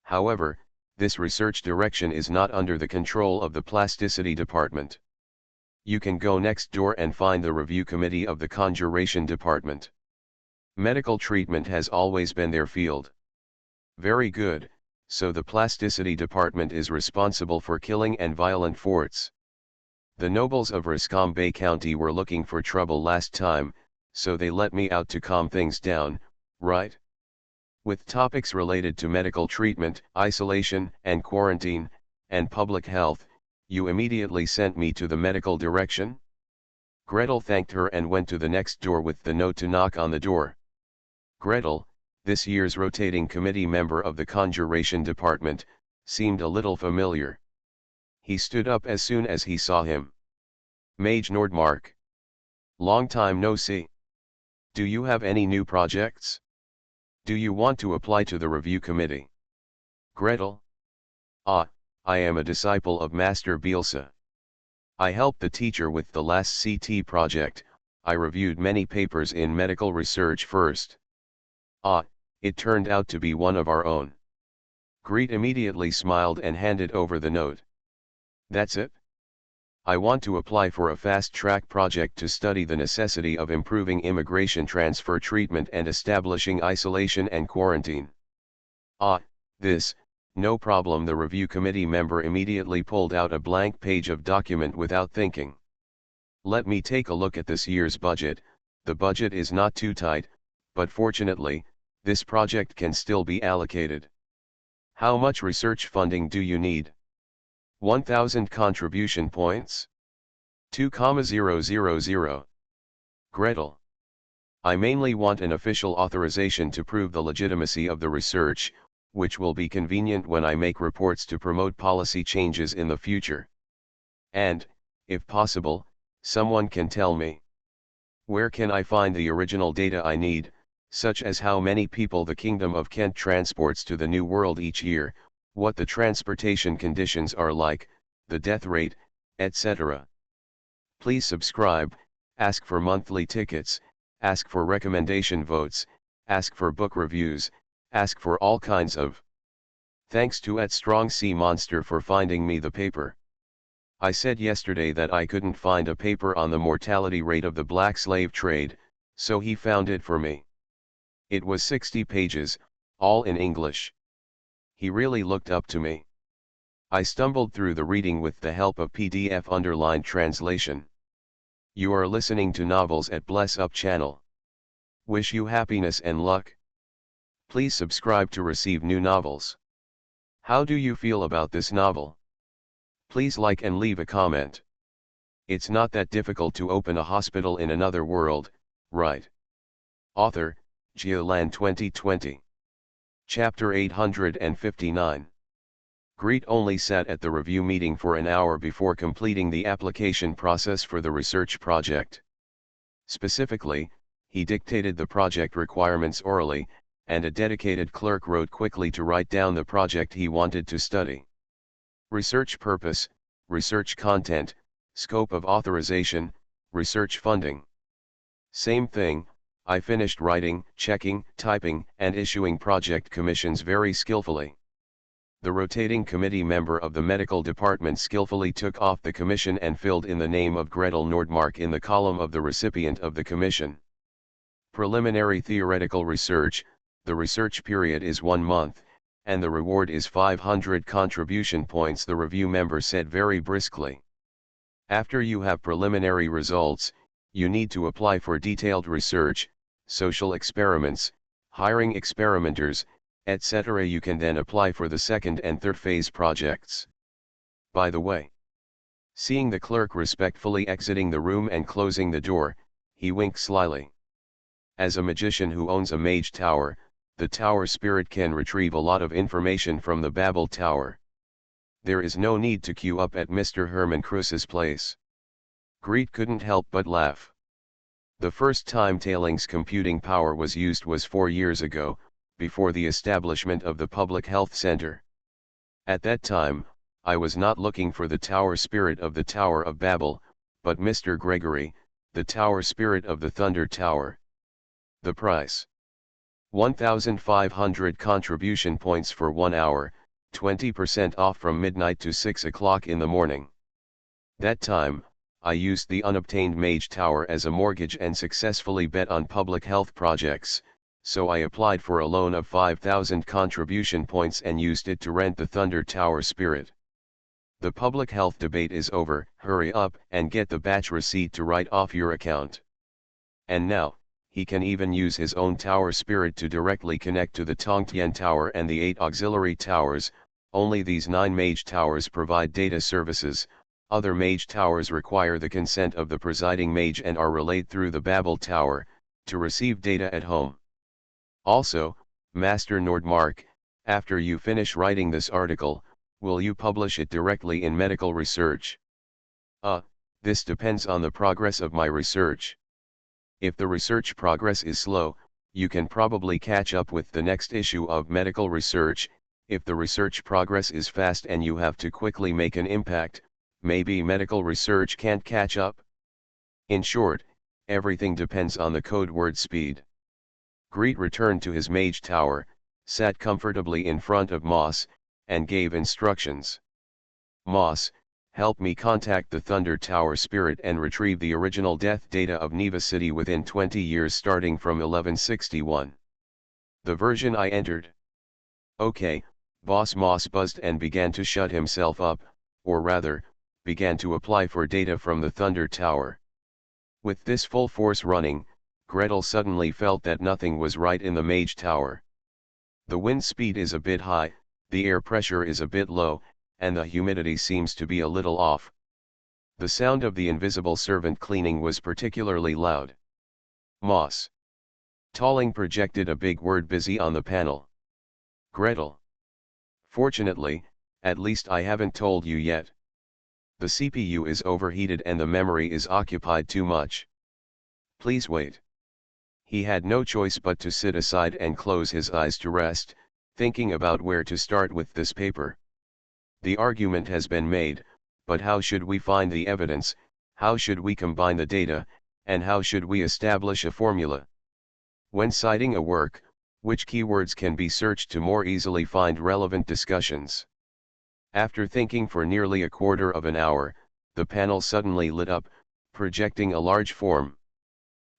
[SPEAKER 1] However, this research direction is not under the control of the Plasticity Department. You can go next door and find the review committee of the Conjuration Department. Medical treatment has always been their field. Very good, so the Plasticity Department is responsible for killing and violent forts. The nobles of Riscombe County were looking for trouble last time, so they let me out to calm things down, right? With topics related to medical treatment, isolation and quarantine, and public health, you immediately sent me to the medical direction? Gretel thanked her and went to the next door with the note to knock on the door. Gretel, this year's rotating committee member of the Conjuration Department, seemed a little familiar. He stood up as soon as he saw him. "Mage Nordmark. Long time no see. Do you have any new projects? Do you want to apply to the review committee?" "Gretel? Ah, I am a disciple of Master Bielsa. I helped the teacher with the last CT project. I reviewed many papers in medical research first. Ah, it turned out to be one of our own. Greet immediately smiled and handed over the note. That's it? I want to apply for a fast-track project to study the necessity of improving immigration transfer treatment and establishing isolation and quarantine. Ah, this, no problem. The review committee member immediately pulled out a blank page of document without thinking. Let me take a look at this year's budget. The budget is not too tight, but fortunately, this project can still be allocated. How much research funding do you need? 1,000 contribution points? 2,000. Gretel. I mainly want an official authorization to prove the legitimacy of the research, which will be convenient when I make reports to promote policy changes in the future. And, if possible, someone can tell me. Where can I find the original data I need, such as how many people the Kingdom of Kent transports to the New World each year, what the transportation conditions are like, the death rate, etc. Please subscribe, ask for monthly tickets, ask for recommendation votes, ask for book reviews, ask for all kinds of. Thanks to @StrongSeaMonster for finding me the paper. I said yesterday that I couldn't find a paper on the mortality rate of the black slave trade, so he found it for me. It was 60 pages, all in English. He really looked up to me. I stumbled through the reading with the help of PDF underlined translation. You are listening to Novels at Bless Up channel. Wish you happiness and luck. Please subscribe to receive new novels. How do you feel about this novel? Please like and leave a comment. It's not that difficult to open a hospital in another world, right? Author, Geolan 2020. Chapter 859. Greet only sat at the review meeting for an hour before completing the application process for the research project. Specifically, he dictated the project requirements orally, and a dedicated clerk wrote quickly to write down the project he wanted to study. Research purpose, research content, scope of authorization, research funding. Same thing. I finished writing, checking, typing, and issuing project commissions very skillfully. The rotating committee member of the medical department skillfully took off the commission and filled in the name of Gretel Nordmark in the column of the recipient of the commission. Preliminary theoretical research. The research period is 1 month, and the reward is 500 contribution points, the review member said very briskly. After you have preliminary results, you need to apply for detailed research, social experiments, hiring experimenters, etc. You can then apply for the second and third phase projects. By the way. Seeing the clerk respectfully exiting the room and closing the door, he winked slyly. As a magician who owns a mage tower, the tower spirit can retrieve a lot of information from the Babel Tower. There is no need to queue up at Mr. Herman Krus's place. Greet couldn't help but laugh. The first time Tailing's computing power was used was 4 years ago, before the establishment of the public health center. At that time, I was not looking for the tower spirit of the Tower of Babel, but Mr. Gregory, the tower spirit of the Thunder Tower. The price. 1,500 contribution points for 1 hour, 20% off from midnight to 6 o'clock in the morning. That time, I used the unobtained Mage Tower as a mortgage and successfully bet on public health projects, so I applied for a loan of 5,000 contribution points and used it to rent the Thunder Tower Spirit. The public health debate is over. Hurry up and get the batch receipt to write off your account. And now, he can even use his own Tower Spirit to directly connect to the Tongtian Tower and the 8 auxiliary towers. Only these 9 Mage Towers provide data services. Other Mage Towers require the consent of the presiding mage and are relayed through the Babel Tower, to receive data at home. Also, Master Nordmark, after you finish writing this article, will you publish it directly in medical research? This depends on the progress of my research. If the research progress is slow, you can probably catch up with the next issue of medical research. If the research progress is fast and you have to quickly make an impact, maybe medical research can't catch up. In short, everything depends on the code word speed. Greet returned to his mage tower, sat comfortably in front of Moss, and gave instructions. Moss, help me contact the Thunder Tower Spirit and retrieve the original death data of Neva City within 20 years starting from 1161. The version I entered. Okay, boss. Moss buzzed and began to shut himself up, or rather, began to apply for data from the Thunder Tower. With this full force running, Gretel suddenly felt that nothing was right in the mage tower. The wind speed is a bit high, the air pressure is a bit low, and the humidity seems to be a little off. The sound of the invisible servant cleaning was particularly loud. Moss. Tolling projected a big word busy on the panel. Gretel. Fortunately, at least I haven't told you yet. The CPU is overheated and the memory is occupied too much. Please wait. He had no choice but to sit aside and close his eyes to rest, thinking about where to start with this paper. The argument has been made, but how should we find the evidence, how should we combine the data, and how should we establish a formula? When citing a work, which keywords can be searched to more easily find relevant discussions? After thinking for nearly a quarter of an hour, the panel suddenly lit up, projecting a large form.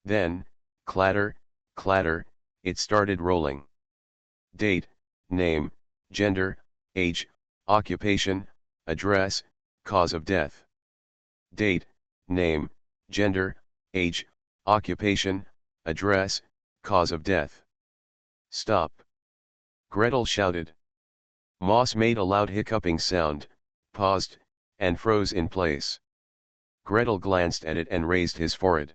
[SPEAKER 1] Then, clatter, clatter, it started rolling. Date, name, gender, age, occupation, address, cause of death. Date, name, gender, age, occupation, address, cause of death. Stop! Gretel shouted. Moss made a loud hiccuping sound, paused, and froze in place. Gretel glanced at it and raised his forehead.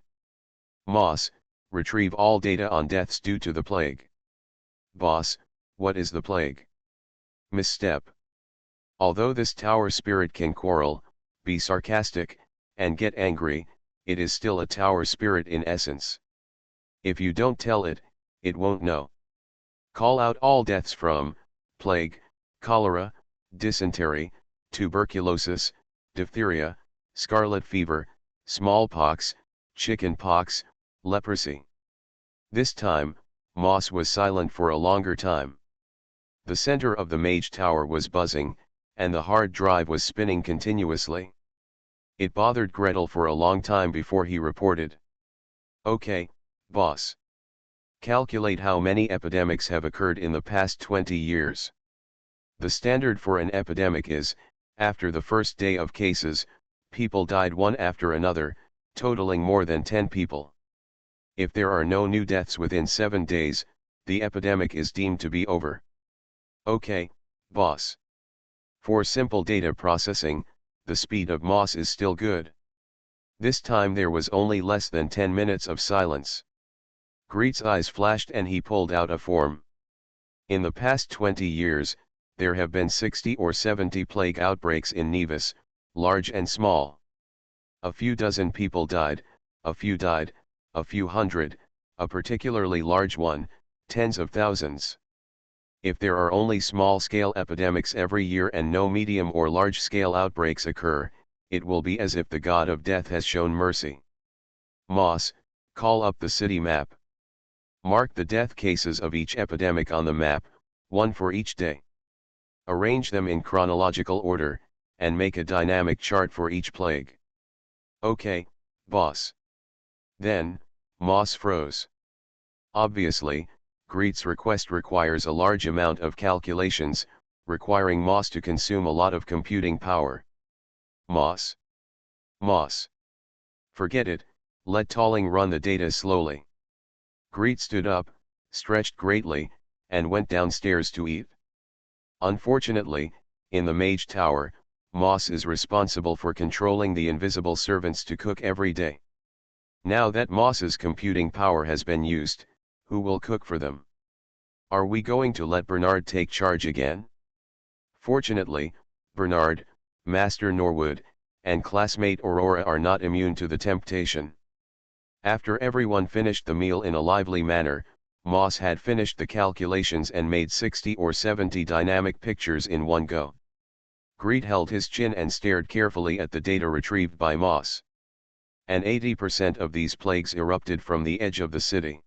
[SPEAKER 1] Moss, retrieve all data on deaths due to the plague. Boss, what is the plague? Misstep. Although this tower spirit can quarrel, be sarcastic, and get angry, it is still a tower spirit in essence. If you don't tell it, it won't know. Call out all deaths from plague, cholera, dysentery, tuberculosis, diphtheria, scarlet fever, smallpox, chicken pox, leprosy. This time, Moss was silent for a longer time. The center of the mage tower was buzzing, and the hard drive was spinning continuously. It bothered Gretel for a long time before he reported. Okay, boss. Calculate how many epidemics have occurred in the past 20 years. The standard for an epidemic is, after the first day of cases, people died one after another, totaling more than 10 people. If there are no new deaths within 7 days, the epidemic is deemed to be over. Okay, boss. For simple data processing, the speed of Moss is still good. This time there was only less than 10 minutes of silence. Greet's eyes flashed and he pulled out a form. In the past 20 years, there have been 60 or 70 plague outbreaks in Nevis, large and small. A few dozen people died, a few died, a few hundred, a particularly large one, tens of thousands. If there are only small-scale epidemics every year and no medium or large-scale outbreaks occur, it will be as if the god of death has shown mercy. Moss, call up the city map. Mark the death cases of each epidemic on the map, one for each day. Arrange them in chronological order, and make a dynamic chart for each plague. Okay, boss. Then, Moss froze. Obviously, Greet's request requires a large amount of calculations, requiring Moss to consume a lot of computing power. Moss. Forget it, let Tolling run the data slowly. Greet stood up, stretched greatly, and went downstairs to eat. Unfortunately, in the Mage Tower, Moss is responsible for controlling the invisible servants to cook every day. Now that Moss's computing power has been used, who will cook for them? Are we going to let Bernard take charge again? Fortunately, Bernard, Master Norwood, and classmate Aurora are not immune to the temptation. After everyone finished the meal in a lively manner, Moss had finished the calculations and made 60 or 70 dynamic pictures in one go. Greet held his chin and stared carefully at the data retrieved by Moss. And 80% of these plagues erupted from the edge of the city.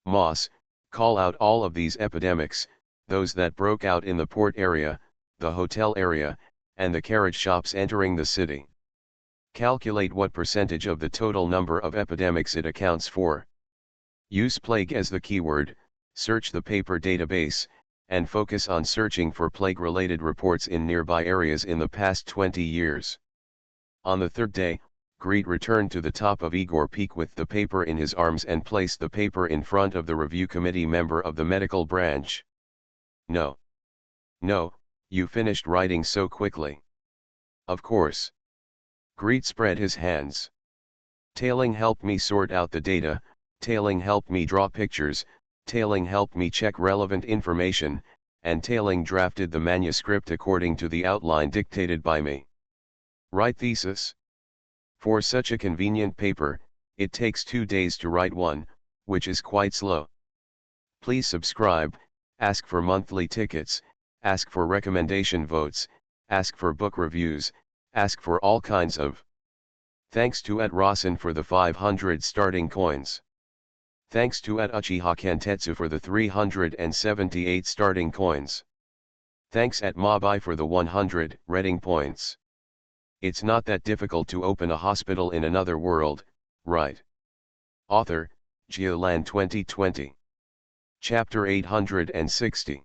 [SPEAKER 1] Moss, call out all of these epidemics, those that broke out in the port area, the hotel area, and the carriage shops entering the city. Calculate what percentage of the total number of epidemics it accounts for. Use plague as the keyword, search the paper database, and focus on searching for plague-related reports in nearby areas in the past 20 years. On the third day, Greet returned to the top of Igor Peak with the paper in his arms and placed the paper in front of the review committee member of the medical branch. No. No, you finished writing so quickly. Of course. Greet spread his hands. Tailing helped me sort out the data, Tailing helped me draw pictures, Tailing helped me check relevant information, and Tailing drafted the manuscript according to the outline dictated by me. Write thesis. For such a convenient paper, it takes 2 days to write one, which is quite slow. Please subscribe, ask for monthly tickets, ask for recommendation votes, ask for book reviews, ask for all kinds of. Thanks to @Rosin for the 500 starting coins. Thanks to @Uchiha Kentetsu for the 378 starting coins. Thanks @Mabai for the 100 reading points. It's not that difficult to open a hospital in another world, right? Author, Geolan 2020. Chapter 860.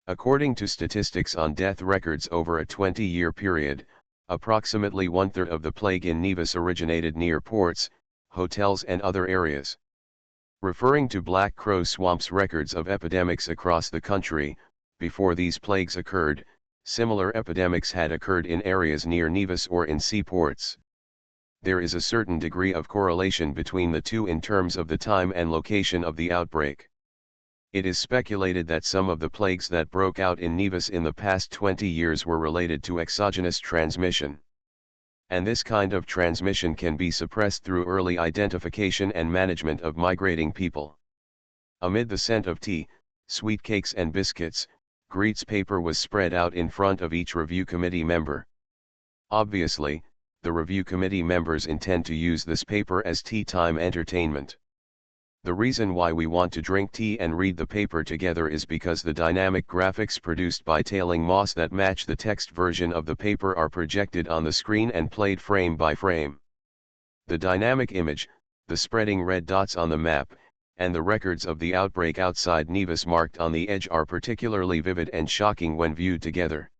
[SPEAKER 1] According to statistics on death records over a 20-year period, approximately one-third of the plague in Nevis originated near ports, hotels and other areas. Referring to Black Crow Swamp's records of epidemics across the country, before these plagues occurred, similar epidemics had occurred in areas near Nevis or in seaports. There is a certain degree of correlation between the two in terms of the time and location of the outbreak. It is speculated that some of the plagues that broke out in Nevis in the past 20 years were related to exogenous transmission. And this kind of transmission can be suppressed through early identification and management of migrating people. Amid the scent of tea, sweet cakes and biscuits, Greet's paper was spread out in front of each review committee member. Obviously, the review committee members intend to use this paper as tea time entertainment. The reason why we want to drink tea and read the paper together is because the dynamic graphics produced by Tailing Moss that match the text version of the paper are projected on the screen and played frame by frame. The dynamic image, the spreading red dots on the map, and the records of the outbreak outside Nevis marked on the edge are particularly vivid and shocking when viewed together.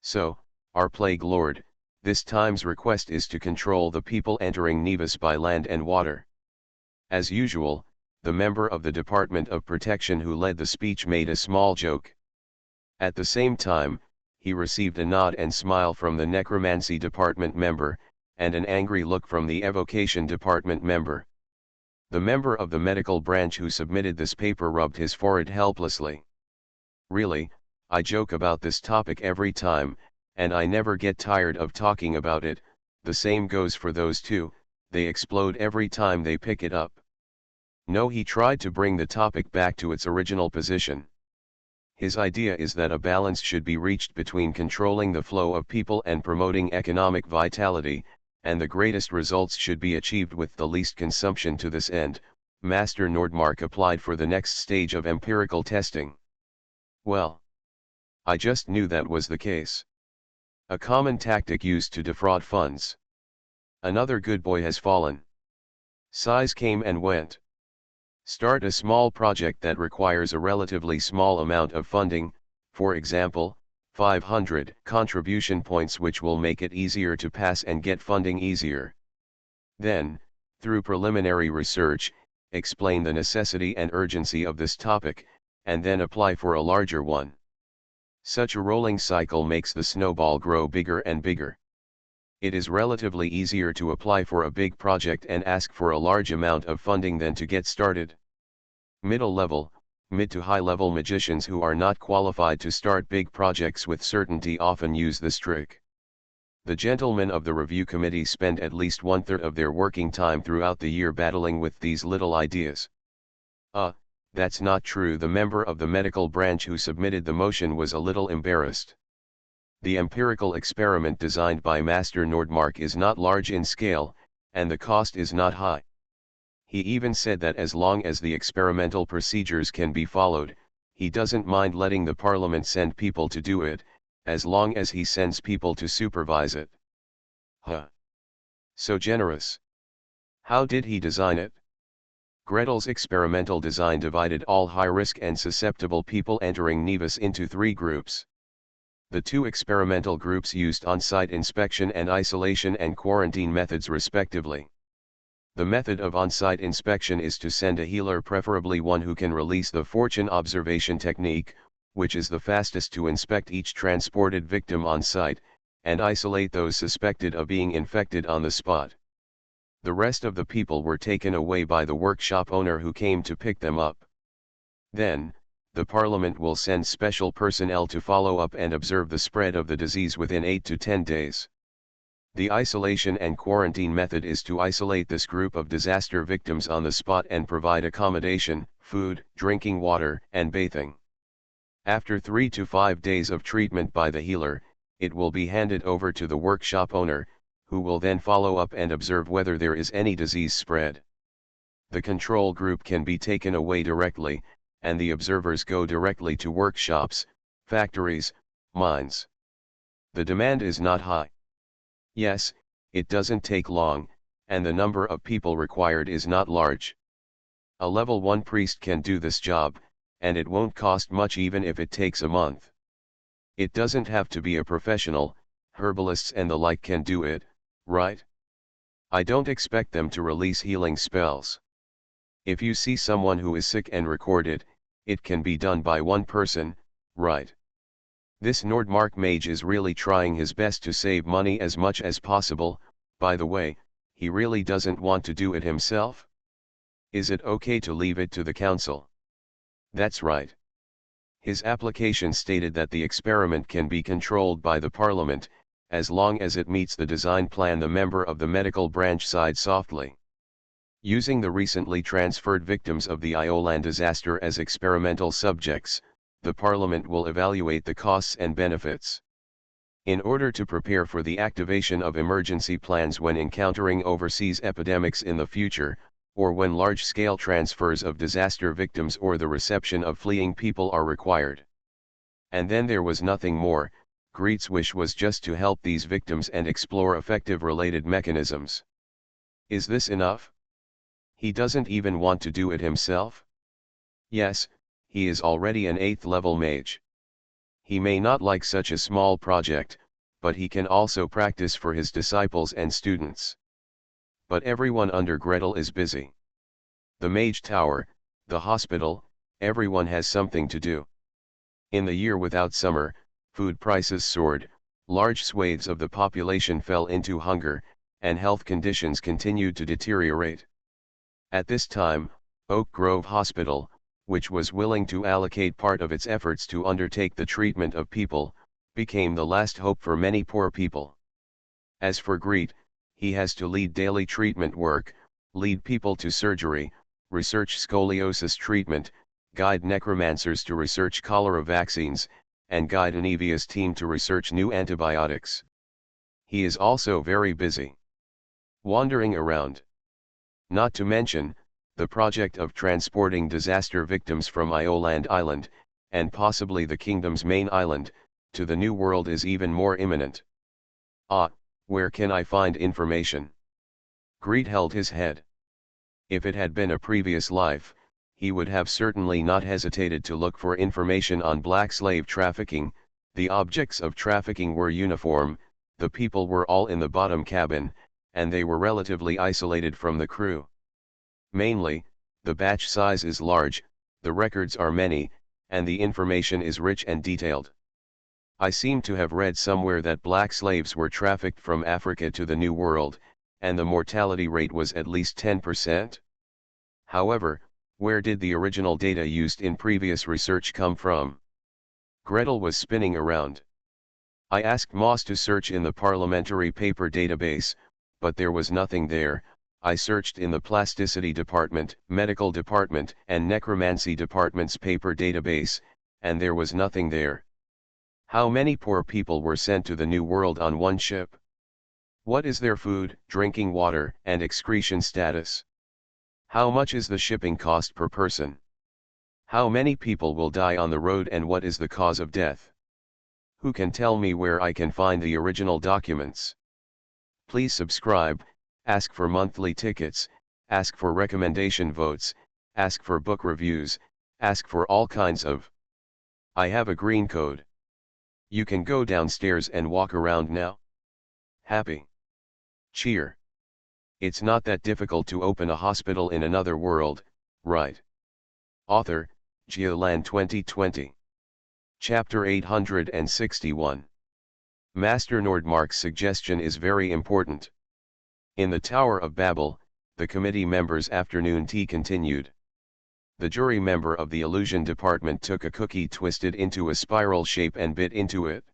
[SPEAKER 1] So, our plague lord, this time's request is to control the people entering Nevis by land and water. As usual, the member of the Department of Protection who led the speech made a small joke. At the same time, he received a nod and smile from the Necromancy Department member, and an angry look from the Evocation Department member. The member of the medical branch who submitted this paper rubbed his forehead helplessly. Really, I joke about this topic every time, and I never get tired of talking about it. The same goes for those two, they explode every time they pick it up. No, he tried to bring the topic back to its original position. His idea is that a balance should be reached between controlling the flow of people and promoting economic vitality, and the greatest results should be achieved with the least consumption. To this end, Master Nordmark applied for the next stage of empirical testing. Well, I just knew that was the case. A common tactic used to defraud funds. Another good boy has fallen. Size came and went. Start a small project that requires a relatively small amount of funding, for example, 500 contribution points, which will make it easier to pass and get funding easier. Then, through preliminary research, explain the necessity and urgency of this topic, and then apply for a larger one. Such a rolling cycle makes the snowball grow bigger and bigger. It is relatively easier to apply for a big project and ask for a large amount of funding than to get started. Middle-level, mid to high-level magicians who are not qualified to start big projects with certainty often use this trick. The gentlemen of the review committee spend at least one-third of their working time throughout the year battling with these little ideas. That's not true. The member of the medical branch who submitted the motion was a little embarrassed. The empirical experiment designed by Master Nordmark is not large in scale, and the cost is not high. He even said that as long as the experimental procedures can be followed, he doesn't mind letting the parliament send people to do it, as long as he sends people to supervise it. Huh. So generous. How did he design it? Gretel's experimental design divided all high-risk and susceptible people entering Nevis into 3 groups. The 2 experimental groups used on-site inspection and isolation and quarantine methods respectively. The method of on-site inspection is to send a healer, preferably one who can release the fortune observation technique, which is the fastest, to inspect each transported victim on site, and isolate those suspected of being infected on the spot. The rest of the people were taken away by the workshop owner who came to pick them up. Then, the Parliament will send special personnel to follow up and observe the spread of the disease within 8 to 10 days. The isolation and quarantine method is to isolate this group of disaster victims on the spot and provide accommodation, food, drinking water, and bathing. After 3 to 5 days of treatment by the healer, it will be handed over to the workshop owner, who will then follow up and observe whether there is any disease spread. The control group can be taken away directly, and the observers go directly to workshops, factories, mines. The demand is not high. Yes, it doesn't take long, and the number of people required is not large. A level 1 priest can do this job, and it won't cost much even if it takes a month. It doesn't have to be a professional, herbalists and the like can do it, right? I don't expect them to release healing spells. If you see someone who is sick and record it, it can be done by one person, right? This Nordmark mage is really trying his best to save money as much as possible. By the way, he really doesn't want to do it himself? Is it okay to leave it to the council? That's right. His application stated that the experiment can be controlled by the Parliament, as long as it meets the design plan. The member of the medical branch sighed softly. Using the recently transferred victims of the Iolan disaster as experimental subjects, the Parliament will evaluate the costs and benefits. In order to prepare for the activation of emergency plans when encountering overseas epidemics in the future, or when large-scale transfers of disaster victims or the reception of fleeing people are required. And then there was nothing more. Greet's wish was just to help these victims and explore effective related mechanisms. Is this enough? He doesn't even want to do it himself? Yes, he is already an 8th level mage. He may not like such a small project, but he can also practice for his disciples and students. But everyone under Gretel is busy. The mage tower, the hospital, everyone has something to do. In the year without summer, food prices soared, large swathes of the population fell into hunger, and health conditions continued to deteriorate. At this time, Oak Grove Hospital, which was willing to allocate part of its efforts to undertake the treatment of people, became the last hope for many poor people. As for Greet, he has to lead daily treatment work, lead people to surgery, research scoliosis treatment, guide necromancers to research cholera vaccines, and guide an EVIA's team to research new antibiotics. He is also very busy wandering around. Not to mention, the project of transporting disaster victims from Ioland Island, and possibly the kingdom's main island, to the New World is even more imminent. Ah, where can I find information? Greet held his head. If it had been a previous life, he would have certainly not hesitated to look for information on black slave trafficking. The objects of trafficking were uniform, the people were all in the bottom cabin, and they were relatively isolated from the crew. Mainly, the batch size is large, the records are many, and the information is rich and detailed. I seem to have read somewhere that black slaves were trafficked from Africa to the New World, and the mortality rate was at least 10%. However, where did the original data used in previous research come from? Gretel was spinning around. I asked Moss to search in the parliamentary paper database, but there was nothing there. I searched in the plasticity department, medical department, and necromancy department's paper database, and there was nothing there. How many poor people were sent to the New World on one ship? What is their food, drinking water, and excretion status? How much is the shipping cost per person? How many people will die on the road and what is the cause of death? Who can tell me where I can find the original documents? Please subscribe, ask for monthly tickets, ask for recommendation votes, ask for book reviews, ask for all kinds of. I have a green code. You can go downstairs and walk around now. Happy. Cheer. It's not that difficult to open a hospital in another world, right? Author, Geoland 2020. Chapter 861. Master Nordmark's suggestion is very important. In the Tower of Babel, the committee members' afternoon tea continued. The jury member of the illusion department took a cookie twisted into a spiral shape and bit into it.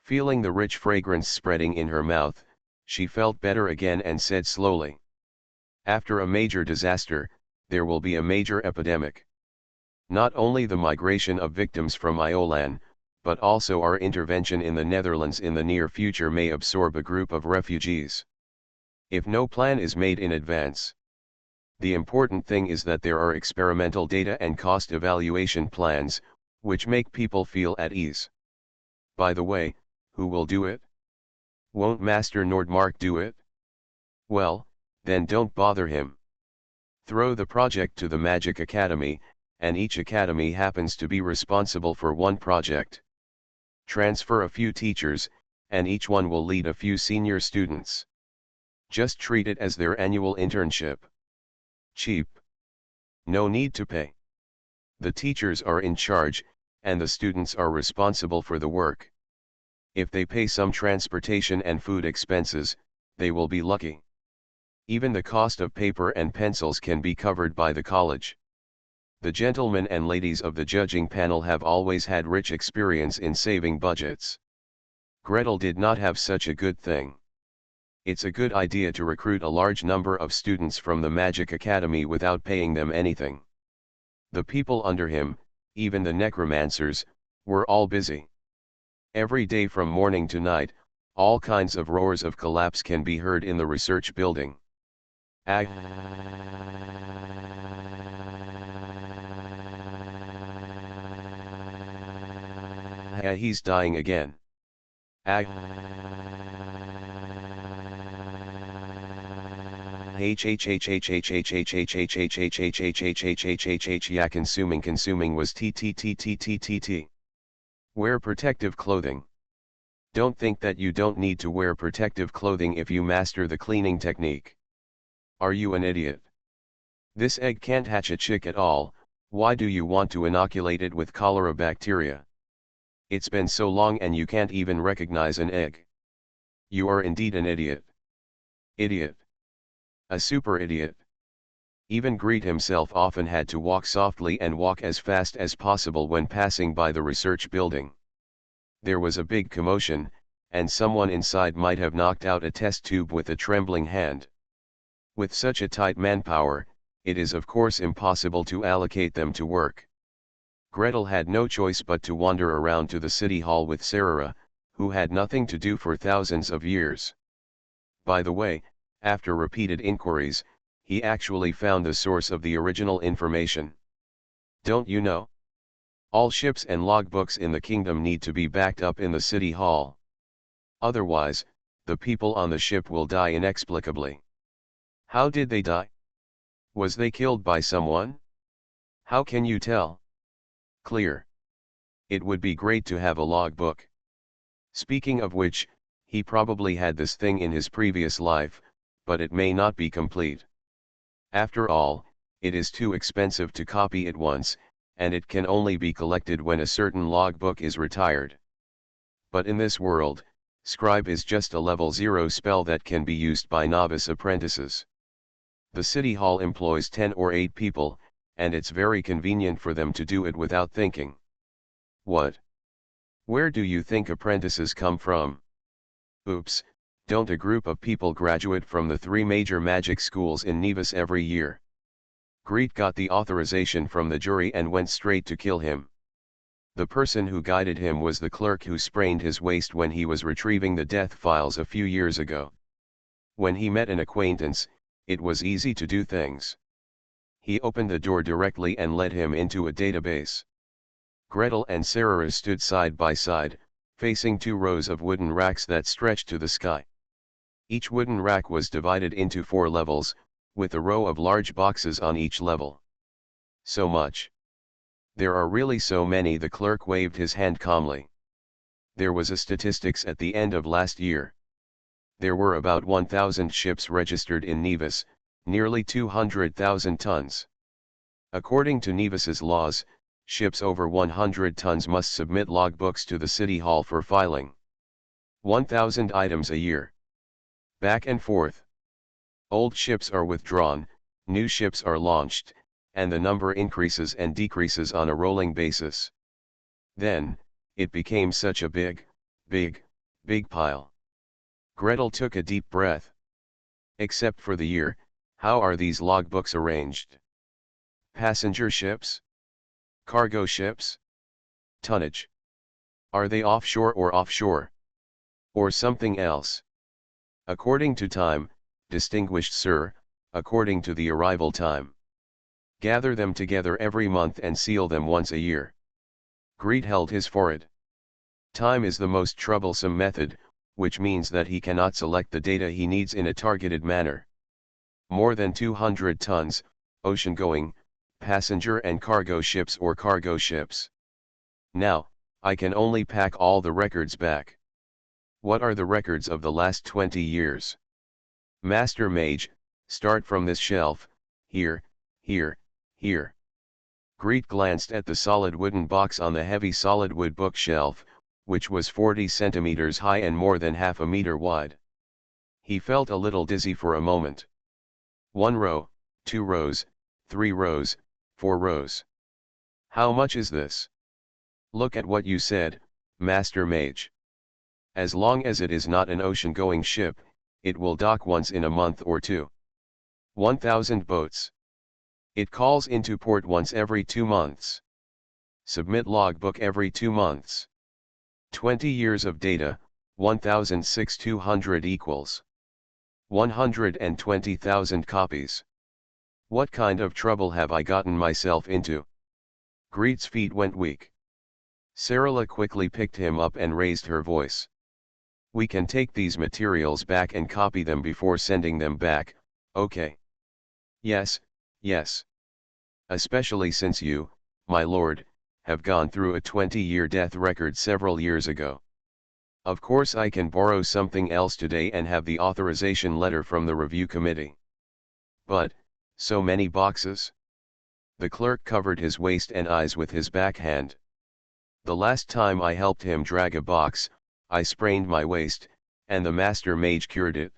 [SPEAKER 1] Feeling the rich fragrance spreading in her mouth, she felt better again and said slowly, "After a major disaster, there will be a major epidemic. Not only the migration of victims from Iolan, but also our intervention in the Netherlands in the near future may absorb a group of refugees. If no plan is made in advance. The important thing is that there are experimental data and cost evaluation plans, which make people feel at ease. By the way, who will do it? Won't Master Nordmark do it? Well, then don't bother him. Throw the project to the Magic Academy, and each academy happens to be responsible for one project. Transfer a few teachers, and each one will lead a few senior students. Just treat it as their annual internship. Cheap. No need to pay. The teachers are in charge, and the students are responsible for the work. If they pay some transportation and food expenses, they will be lucky. Even the cost of paper and pencils can be covered by the college. The gentlemen and ladies of the judging panel have always had rich experience in saving budgets. Gretel did not have such a good thing. It's a good idea to recruit a large number of students from the Magic Academy without paying them anything. The people under him, even the necromancers, were all busy. Every day from morning to night, all kinds of roars of collapse can be heard in the research building. He's dying again. Yeah, consuming was t. Wear protective clothing. Don't think that you don't need to wear protective clothing if you master the cleaning technique. Are you an idiot? This egg can't hatch a chick at all. Why do you want to inoculate it with cholera bacteria? It's been so long and you can't even recognize an egg. You are indeed an idiot. Idiot. A super idiot. Even Greet himself often had to walk softly and walk as fast as possible when passing by the research building. There was a big commotion, and someone inside might have knocked out a test tube with a trembling hand. With such a tight manpower, it is of course impossible to allocate them to work. Gretel had no choice but to wander around to the city hall with Sarah, who had nothing to do for thousands of years. By the way, after repeated inquiries, he actually found the source of the original information. Don't you know? All ships and logbooks in the kingdom need to be backed up in the city hall. Otherwise, the people on the ship will die inexplicably. How did they die? Was they killed by someone? How can you tell? Clear. It would be great to have a logbook. Speaking of which, he probably had this thing in his previous life, but it may not be complete. After all, it is too expensive to copy it once, and it can only be collected when a certain logbook is retired. But in this world, scribe is just a level 0 spell that can be used by novice apprentices. The city hall employs 10 or 8 people, and it's very convenient for them to do it without thinking. What? Where do you think apprentices come from? Oops, Don't a group of people graduate from the 3 major magic schools in Nevis every year? Greet got the authorization from the jury and went straight to kill him. The person who guided him was the clerk who sprained his waist when he was retrieving the death files a few years ago. When he met an acquaintance, it was easy to do things. He opened the door directly and led him into a database. Gretel and Sarah stood side by side, facing 2 rows of wooden racks that stretched to the sky. Each wooden rack was divided into 4 levels, with a row of large boxes on each level. So much. There are really so many. The clerk waved his hand calmly. There was a statistics at the end of last year. There were about 1,000 ships registered in Nevis, nearly 200,000 tons. According to Nevis's laws, ships over 100 tons must submit logbooks to the city hall for filing. 1,000 items a year. Back and forth. Old ships are withdrawn, new ships are launched, and the number increases and decreases on a rolling basis. Then, it became such a big pile. Gretel took a deep breath. Except for the year, how are these logbooks arranged? Passenger ships? Cargo ships? Tonnage? Are they offshore or offshore? Or something else? According to time, distinguished sir, according to the arrival time. Gather them together every month and seal them once a year. Greet held his forehead. Time is the most troublesome method, which means that he cannot select the data he needs in a targeted manner. More than 200 tons, ocean-going, passenger and cargo ships or cargo ships. Now, I can only pack all the records back. What are the records of the last 20 years? Master Mage, start from this shelf, here. Greet glanced at the solid wooden box on the heavy solid wood bookshelf, which was 40 centimeters high and more than half a meter wide. He felt a little dizzy for a moment. 1 row, 2 rows, 3 rows, 4 rows. How much is this? Look at what you said, Master Mage. As long as it is not an ocean-going ship, it will dock once in a month or 2. 1,000 boats. It calls into port once every 2 months. Submit logbook every 2 months. 20 years of data, 1,600 equals 120,000 copies. What kind of trouble have I gotten myself into? Greet's feet went weak. Sarah quickly picked him up and raised her voice. We can take these materials back and copy them before sending them back, okay? Yes. Especially since you, my lord, have gone through a 20-year death record several years ago. Of course I can borrow something else today and have the authorization letter from the review committee. But, so many boxes? The clerk covered his waist and eyes with his backhand. The last time I helped him drag a box, I sprained my waist, and the master mage cured it.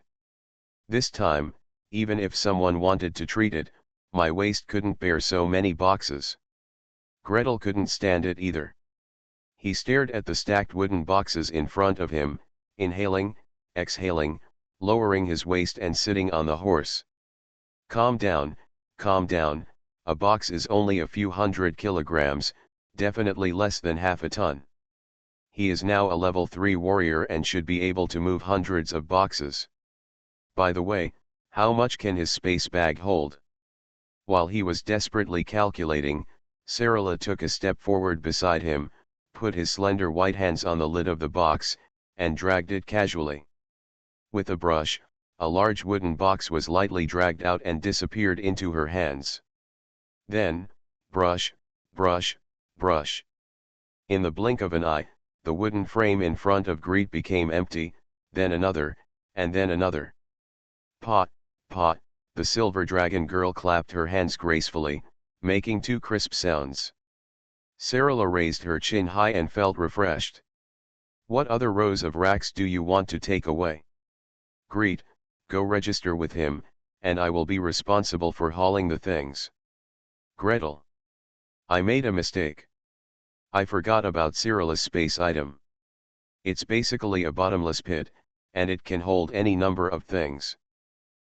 [SPEAKER 1] This time, even if someone wanted to treat it, my waist couldn't bear so many boxes. Gretel couldn't stand it either. He stared at the stacked wooden boxes in front of him, inhaling, exhaling, lowering his waist and sitting on the horse. Calm down, a box is only a few 100 kilograms, definitely less than half a ton. He is now a level 3 warrior and should be able to move hundreds of boxes. By the way, how much can his space bag hold? While he was desperately calculating, Sarah took a step forward beside him, put his slender white hands on the lid of the box, and dragged it casually. With a brush, a large wooden box was lightly dragged out and disappeared into her hands. Then, brush. In the blink of an eye, the wooden frame in front of Greet became empty, then another, and then another. Pot, the silver dragon girl clapped her hands gracefully, making 2 crisp sounds. Sarah raised her chin high and felt refreshed. What other rows of racks do you want to take away? Greet, go register with him, and I will be responsible for hauling the things. Gretel. I made a mistake. I forgot about Cyrilla's space item. It's basically a bottomless pit, and it can hold any number of things.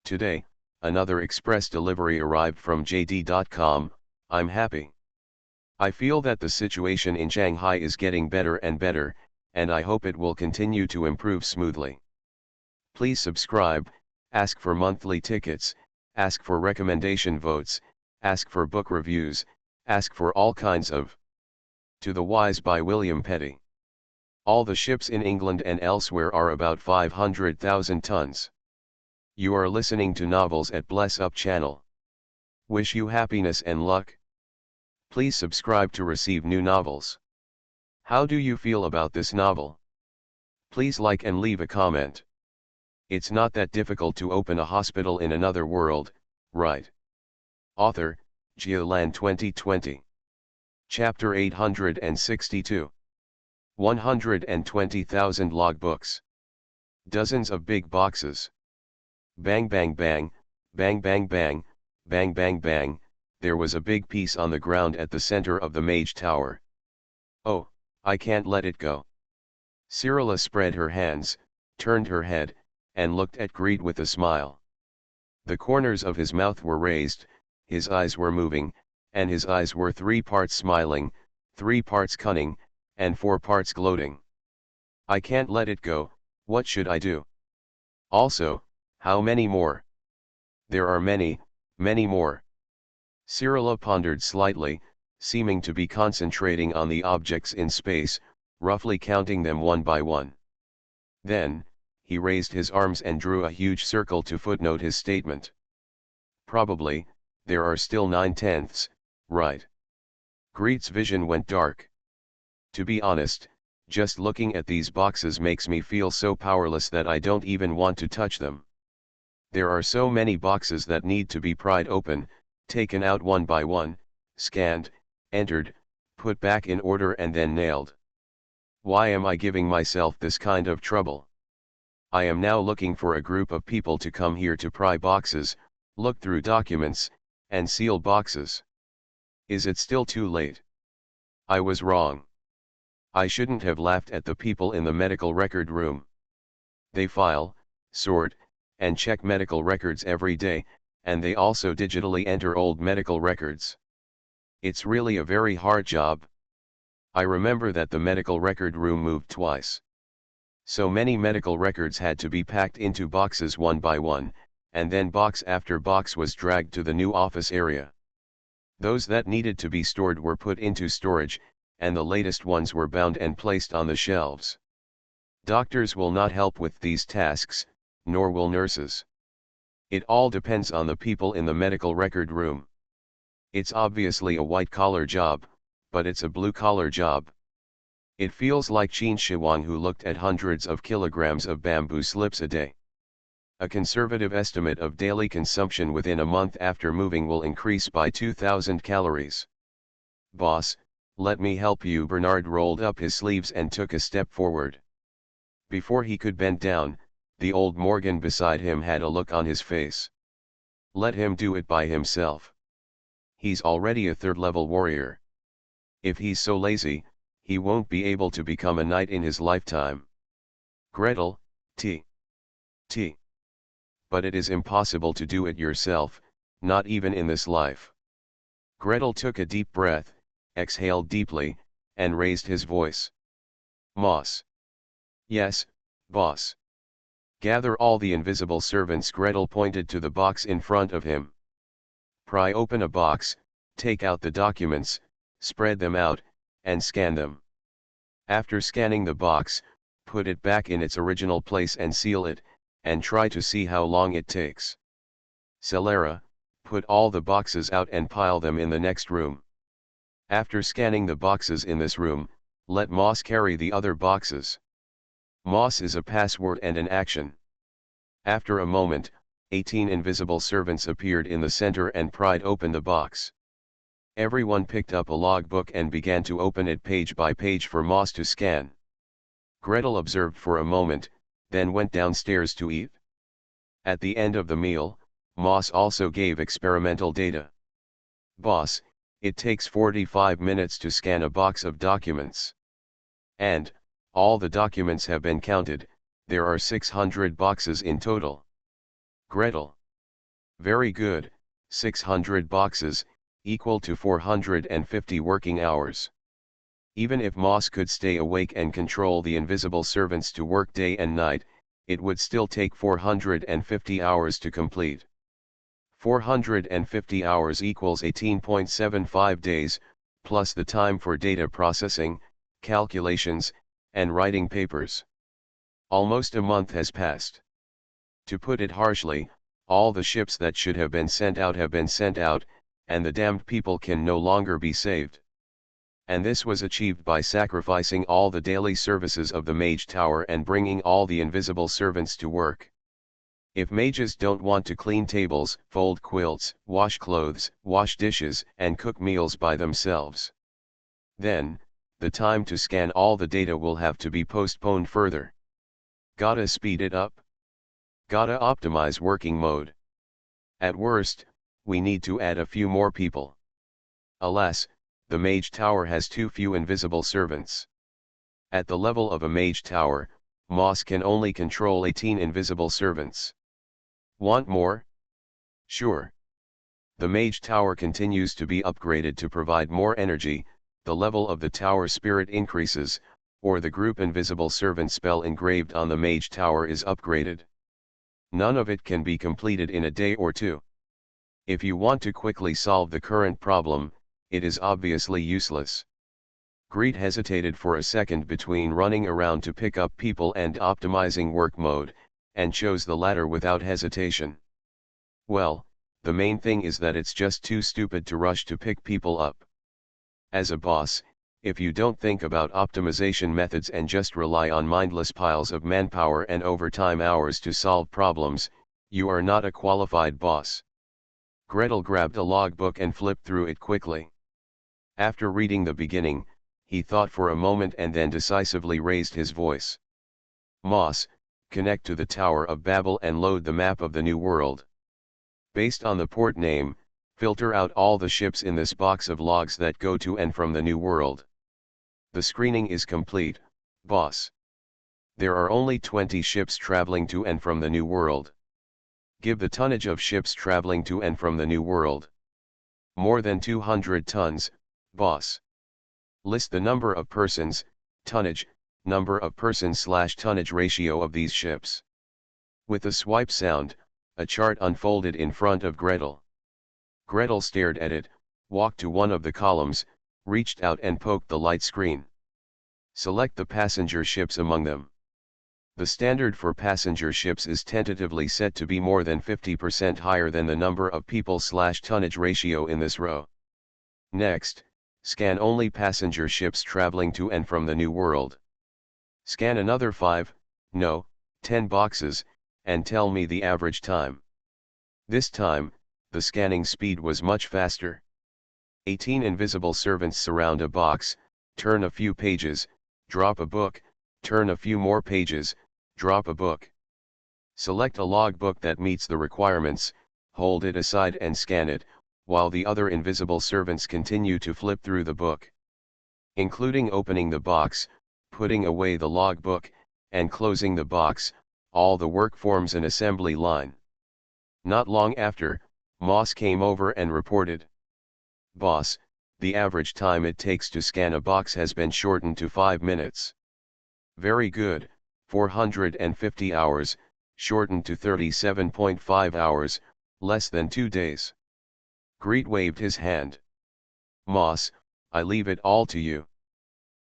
[SPEAKER 1] Today, another express delivery arrived from JD.com. I'm happy. I feel that the situation in Shanghai is getting better and better, and I hope it will continue to improve smoothly. Please subscribe, ask for monthly tickets, ask for recommendation votes, ask for book reviews, ask for all kinds of. To the Wise by William Petty. All the ships in England and elsewhere are about 500,000 tons. You are listening to Novels at Bless Up channel. Wish you happiness and luck. Please subscribe to receive new novels. How do you feel about this novel? Please like and leave a comment. It's not that difficult to open a hospital in another world, right? Author, Geoland 2020. Chapter 862. 120,000 logbooks. Dozens of big boxes. Bang bang bang, bang bang bang, bang bang bang, there was a big piece on the ground at the center of the Mage Tower. Oh, I can't let it go. Cyrilla spread her hands, turned her head, and looked at Greed with a smile. The corners of his mouth were raised, his eyes were moving, and his eyes were 3 parts smiling, 3 parts cunning, and 4 parts gloating. I can't let it go, what should I do? Also, how many more? There are many, many more. Cyrilla pondered slightly, seeming to be concentrating on the objects in space, roughly counting them one by one. Then, he raised his arms and drew a huge circle to footnote his statement. Probably, there are still 9/10, right? Greed's vision went dark. To be honest, just looking at these boxes makes me feel so powerless that I don't even want to touch them. There are so many boxes that need to be pried open, taken out one by one, scanned, entered, put back in order and then nailed. Why am I giving myself this kind of trouble? I am now looking for a group of people to come here to pry boxes, look through documents, and seal boxes. Is it still too late? I was wrong. I shouldn't have laughed at the people in the medical record room. They file, sort, and check medical records every day, and they also digitally enter old medical records. It's really a very hard job. I remember that the medical record room moved twice. So many medical records had to be packed into boxes one by one, and then box after box was dragged to the new office area. Those that needed to be stored were put into storage, and the latest ones were bound and placed on the shelves. Doctors will not help with these tasks, nor will nurses. It all depends on the people in the medical record room. It's obviously a white-collar job, but it's a blue-collar job. It feels like Qin Shi Huang, who looked at hundreds of kilograms of bamboo slips a day. A conservative estimate of daily consumption within a month after moving will increase by 2,000 calories. Boss, let me help you. Bernard rolled up his sleeves and took a step forward. Before he could bend down, the old Morgan beside him had a look on his face. Let him do it by himself. He's already a third-level warrior. If he's so lazy, he won't be able to become a knight in his lifetime. Gretel, T. But it is impossible to do it yourself, not even in this life. Gretel took a deep breath, exhaled deeply, and raised his voice. Moss. Yes, boss. Gather all the invisible servants. Gretel pointed to the box in front of him. Pry open a box, take out the documents, spread them out, and scan them. After scanning the box, put it back in its original place and seal it, and try to see how long it takes. Celera, put all the boxes out and pile them in the next room. After scanning the boxes in this room, let Moss carry the other boxes. Moss is a password and an action. After a moment, 18 invisible servants appeared in the center and pried open the box. Everyone picked up a logbook and began to open it page by page for Moss to scan. Gretel observed for a moment, then went downstairs to eat. At the end of the meal, Moss also gave experimental data. Boss, it takes 45 minutes to scan a box of documents. And, all the documents have been counted, There are 600 boxes in total. Gretel. Very good, 600 boxes, equal to 450 working hours. Even if Moss could stay awake and control the invisible servants to work day and night, it would still take 450 hours to complete. 450 hours equals 18.75 days, plus the time for data processing, calculations, and writing papers. Almost a month has passed. To put it harshly, all the ships that should have been sent out have been sent out, and the damned people can no longer be saved. And this was achieved by sacrificing all the daily services of the Mage Tower and bringing all the invisible servants to work. If mages don't want to clean tables, fold quilts, wash clothes, wash dishes, and cook meals by themselves, then, the time to scan all the data will have to be postponed further. Gotta speed it up. Gotta optimize working mode. At worst, we need to add a few more people. Alas, the Mage Tower has too few invisible servants. At the level of a Mage Tower, Moss can only control 18 invisible servants. Want more? Sure. The Mage Tower continues to be upgraded to provide more energy, the level of the tower spirit increases, or the group invisible servant spell engraved on the Mage Tower is upgraded. None of it can be completed in a day or two. If you want to quickly solve the current problem, it is obviously useless. Greet hesitated for a second between running around to pick up people and optimizing work mode, and chose the latter without hesitation. Well, the main thing is that it's just too stupid to rush to pick people up. As a boss, if you don't think about optimization methods and just rely on mindless piles of manpower and overtime hours to solve problems, you are not a qualified boss. Gretel grabbed a logbook and flipped through it quickly. After reading the beginning, he thought for a moment and then decisively raised his voice. Moss, connect to the Tower of Babel and load the map of the New World. Based on the port name, filter out all the ships in this box of logs that go to and from the New World. The screening is complete, boss. There are only 20 ships traveling to and from the New World. Give the tonnage of ships traveling to and from the New World. More than 200 tons, boss. List the number of persons, tonnage, number of persons/tonnage ratio of these ships. With a swipe sound, a chart unfolded in front of Gretel. Gretel stared at it, walked to one of the columns, reached out and poked the light screen. Select the passenger ships among them. The standard for passenger ships is tentatively set to be more than 50% higher than the number of people/tonnage ratio in this row. Next, scan only passenger ships traveling to and from the New World. Scan another 5, no, 10 boxes, and tell me the average time. This time, the scanning speed was much faster. 18 invisible servants surround a box, turn a few pages, drop a book, turn a few more pages, drop a book. Select a logbook that meets the requirements, hold it aside and scan it, while the other invisible servants continue to flip through the book. Including opening the box, putting away the logbook, and closing the box, all the work forms an assembly line. Not long after, Moss came over and reported. Boss, the average time it takes to scan a box has been shortened to 5 minutes. Very good, 450 hours, shortened to 37.5 hours, less than 2 days. Greet waved his hand. Moss, I leave it all to you.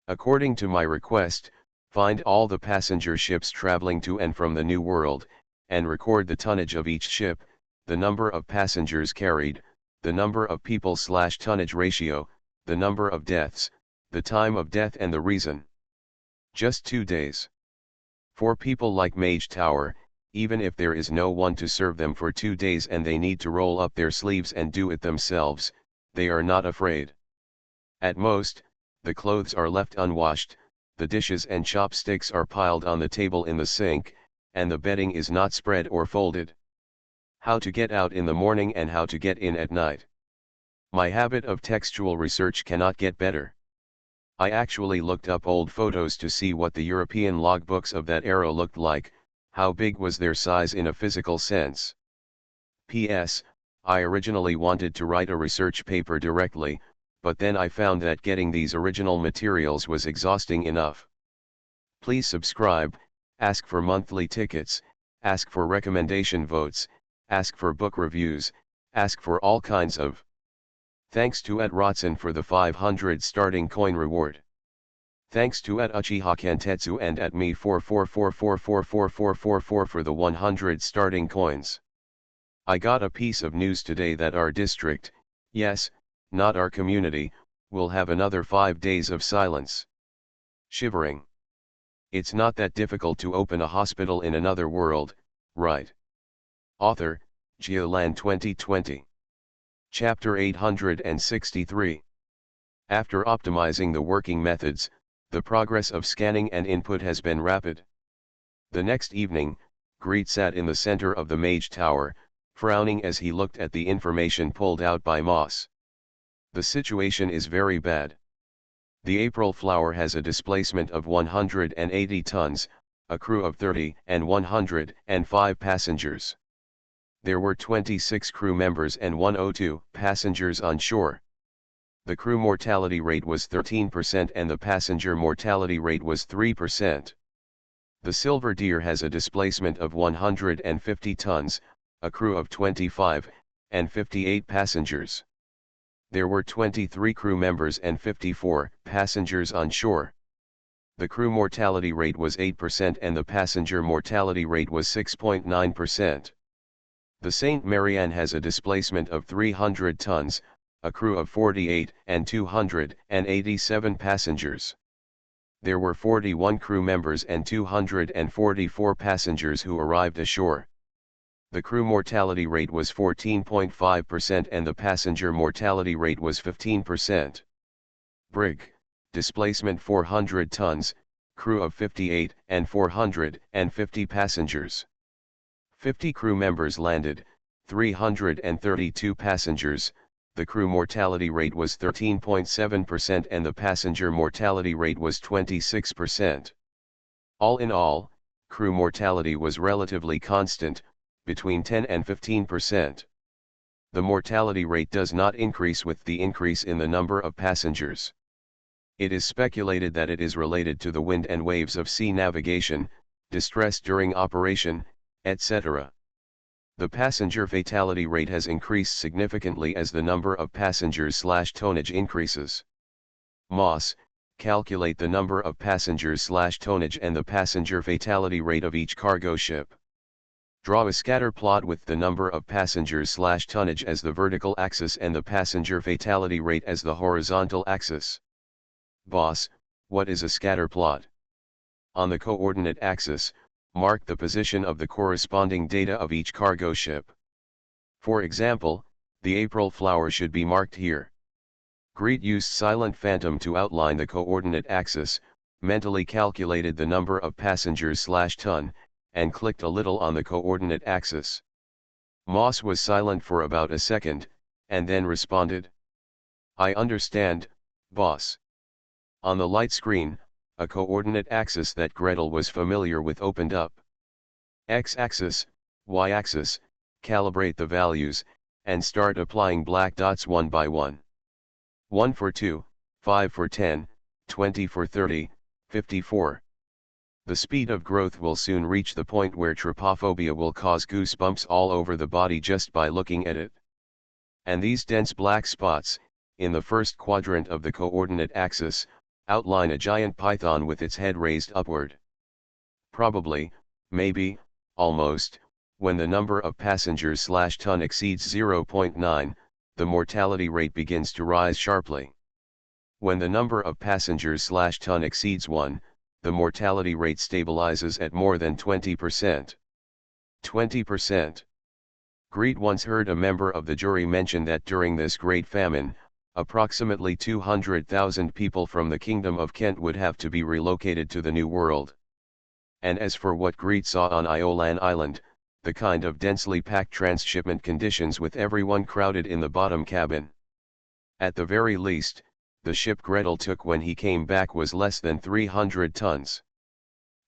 [SPEAKER 1] According to my request, find all the passenger ships traveling to and from the New World, and record the tonnage of each ship, the number of passengers carried, the number of people/tonnage ratio, the number of deaths, the time of death and the reason. Just 2 days. For people like Mage Tower, even if there is no one to serve them for 2 days and they need to roll up their sleeves and do it themselves, they are not afraid. At most, the clothes are left unwashed, the dishes and chopsticks are piled on the table in the sink, and the bedding is not spread or folded. How to get out in the morning and how to get in at night. My habit of textual research cannot get better. I actually looked up old photos to see what the European logbooks of that era looked like, how big was their size in a physical sense. P.S. I originally wanted to write a research paper directly, but then I found that getting these original materials was exhausting enough. Please subscribe, ask for monthly tickets, ask for recommendation votes, ask for book reviews, ask for all kinds of. Thanks to @Rotson for the 500 starting coin reward. Thanks to @Uchiha Kentetsu and @me44444444 for the 100 starting coins. I got a piece of news today that our district, yes, not our community, will have another 5 days of silence. Shivering. It's not that difficult to open a hospital in another world, right? Author, Geoland 2020. Chapter 863. After optimizing the working methods, the progress of scanning and input has been rapid. The next evening, Greet sat in the center of the Mage Tower, frowning as he looked at the information pulled out by Moss. The situation is very bad. The April flower has a displacement of 180 tons, a crew of 30 and 105 passengers. There were 26 crew members and 102 passengers on shore. The crew mortality rate was 13% and the passenger mortality rate was 3%. The Silver Deer has a displacement of 150 tons, a crew of 25, and 58 passengers. There were 23 crew members and 54 passengers on shore. The crew mortality rate was 8% and the passenger mortality rate was 6.9%. The St. Marianne has a displacement of 300 tons, a crew of 48 and 287 passengers. There were 41 crew members and 244 passengers who arrived ashore. The crew mortality rate was 14.5% and the passenger mortality rate was 15%. Brig, displacement 400 tons, crew of 58 and 450 passengers. 50 crew members landed, 332 passengers, the crew mortality rate was 13.7% and the passenger mortality rate was 26%. All in all, crew mortality was relatively constant, between 10 and 15%. The mortality rate does not increase with the increase in the number of passengers. It is speculated that it is related to the wind and waves of sea navigation, distress during operation, etc. The passenger fatality rate has increased significantly as the number of passengers/tonnage increases. Moss, calculate the number of passengers/tonnage and the passenger fatality rate of each cargo ship. Draw a scatter plot with the number of passengers/tonnage as the vertical axis and the passenger fatality rate as the horizontal axis. Boss, what is a scatter plot? On the coordinate axis, mark the position of the corresponding data of each cargo ship. For example, the April flower should be marked here. Greet used Silent Phantom to outline the coordinate axis, mentally calculated the number of passengers/ton, and clicked a little on the coordinate axis. Moss was silent for about a second, and then responded. I understand, boss. On the light screen, a coordinate axis that Gretel was familiar with opened up. X-axis, Y-axis, calibrate the values, and start applying black dots one by one. 1 for 2, 5 for 10, 20 for 30, 54. The speed of growth will soon reach the point where trypophobia will cause goosebumps all over the body just by looking at it. And these dense black spots, in the first quadrant of the coordinate axis, outline a giant python with its head raised upward. Probably, maybe, almost, when the number of passengers/ton exceeds 0.9, the mortality rate begins to rise sharply. When the number of passengers/ton exceeds 1, the mortality rate stabilizes at more than 20%. 20%. Greet once heard a member of the jury mention that during this Great Famine, approximately 200,000 people from the Kingdom of Kent would have to be relocated to the New World. And as for what Greet saw on Iolan Island, the kind of densely packed transshipment conditions with everyone crowded in the bottom cabin. At the very least, the ship Gretel took when he came back was less than 300 tons.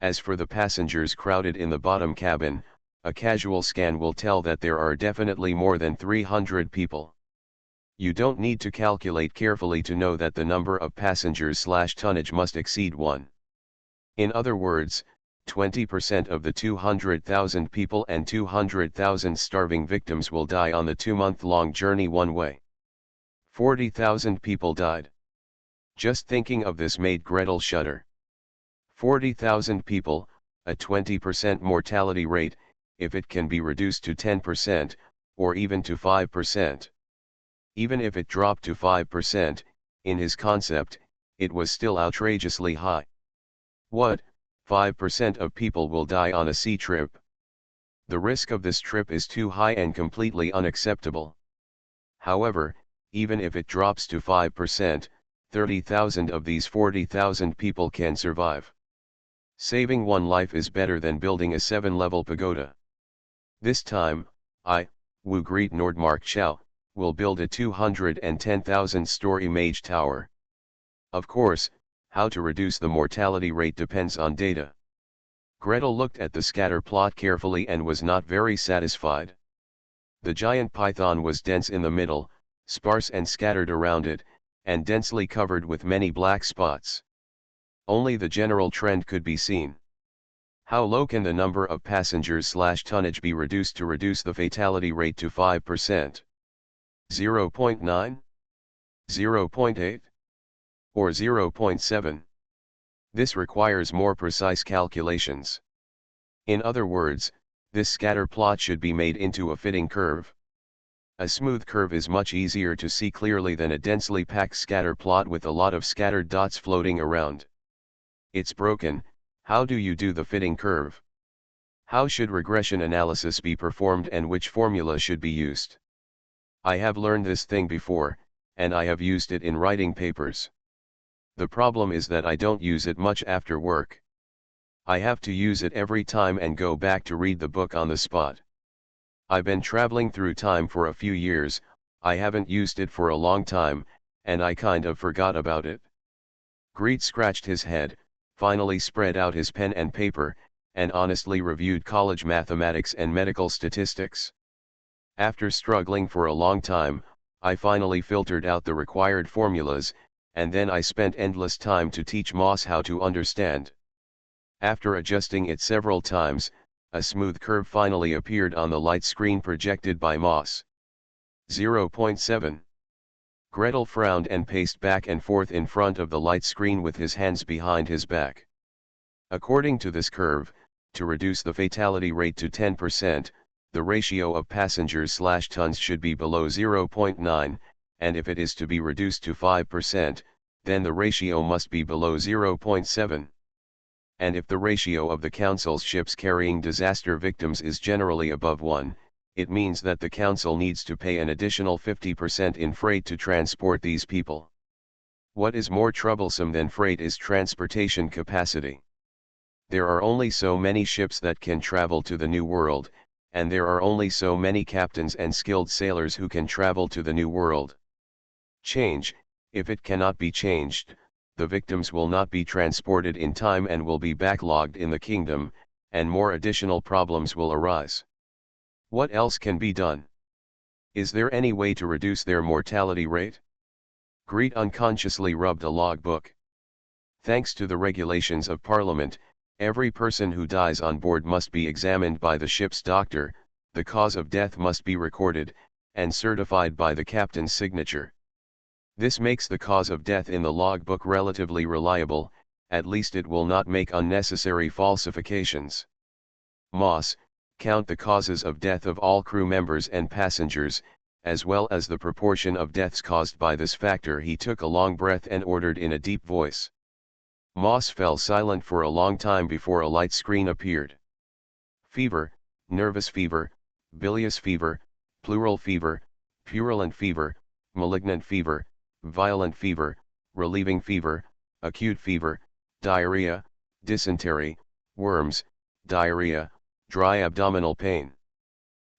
[SPEAKER 1] As for the passengers crowded in the bottom cabin, a casual scan will tell that there are definitely more than 300 people. You don't need to calculate carefully to know that the number of passengers/tonnage must exceed 1. In other words, 20% of the 200,000 people and 200,000 starving victims will die on the 2-month-long journey one way. 40,000 people died. Just thinking of this made Gretel shudder. 40,000 people, a 20% mortality rate, if it can be reduced to 10%, or even to 5%. Even if it dropped to 5%, in his concept, it was still outrageously high. What, 5% of people will die on a sea trip? The risk of this trip is too high and completely unacceptable. However, even if it drops to 5%, 30,000 of these 40,000 people can survive. Saving one life is better than building a 7-level pagoda. This time, I, Wu Greet Nordmark Chow, will build a 210,000-story mage tower. Of course, how to reduce the mortality rate depends on data. Gretel looked at the scatter plot carefully and was not very satisfied. The giant python was dense in the middle, sparse and scattered around it, and densely covered with many black spots. Only the general trend could be seen. How low can the number of passengers/tonnage be reduced to reduce the fatality rate to 5%? 0.9? 0.8? Or 0.7? This requires more precise calculations. In other words, this scatter plot should be made into a fitting curve. A smooth curve is much easier to see clearly than a densely packed scatter plot with a lot of scattered dots floating around. It's broken. How do you do the fitting curve? How should regression analysis be performed and which formula should be used? I have learned this thing before, and I have used it in writing papers. The problem is that I don't use it much after work. I have to use it every time and go back to read the book on the spot. I've been traveling through time for a few years, I haven't used it for a long time, and I kind of forgot about it. Greet scratched his head, finally spread out his pen and paper, and honestly reviewed college mathematics and medical statistics. After struggling for a long time, I finally filtered out the required formulas, and then I spent endless time to teach Moss how to understand. After adjusting it several times, a smooth curve finally appeared on the light screen projected by Moss. 0.7. Gretel frowned and paced back and forth in front of the light screen with his hands behind his back. According to this curve, to reduce the fatality rate to 10%, the ratio of passengers/tons should be below 0.9, and if it is to be reduced to 5%, then the ratio must be below 0.7. And if the ratio of the Council's ships carrying disaster victims is generally above 1, it means that the Council needs to pay an additional 50% in freight to transport these people. What is more troublesome than freight is transportation capacity. There are only so many ships that can travel to the New World, and there are only so many captains and skilled sailors who can travel to the New World. Change, if it cannot be changed, the victims will not be transported in time and will be backlogged in the kingdom, and more additional problems will arise. What else can be done? Is there any way to reduce their mortality rate? Greet unconsciously rubbed a logbook. Thanks to the regulations of Parliament, every person who dies on board must be examined by the ship's doctor, the cause of death must be recorded, and certified by the captain's signature. This makes the cause of death in the logbook relatively reliable, at least it will not make unnecessary falsifications. Moss, count the causes of death of all crew members and passengers, as well as the proportion of deaths caused by this factor. He took a long breath and ordered in a deep voice. Moss fell silent for a long time before a light screen appeared. Fever, nervous fever, bilious fever, pleural fever, purulent fever, malignant fever, violent fever, relieving fever, acute fever, diarrhea, dysentery, worms, diarrhea, dry abdominal pain.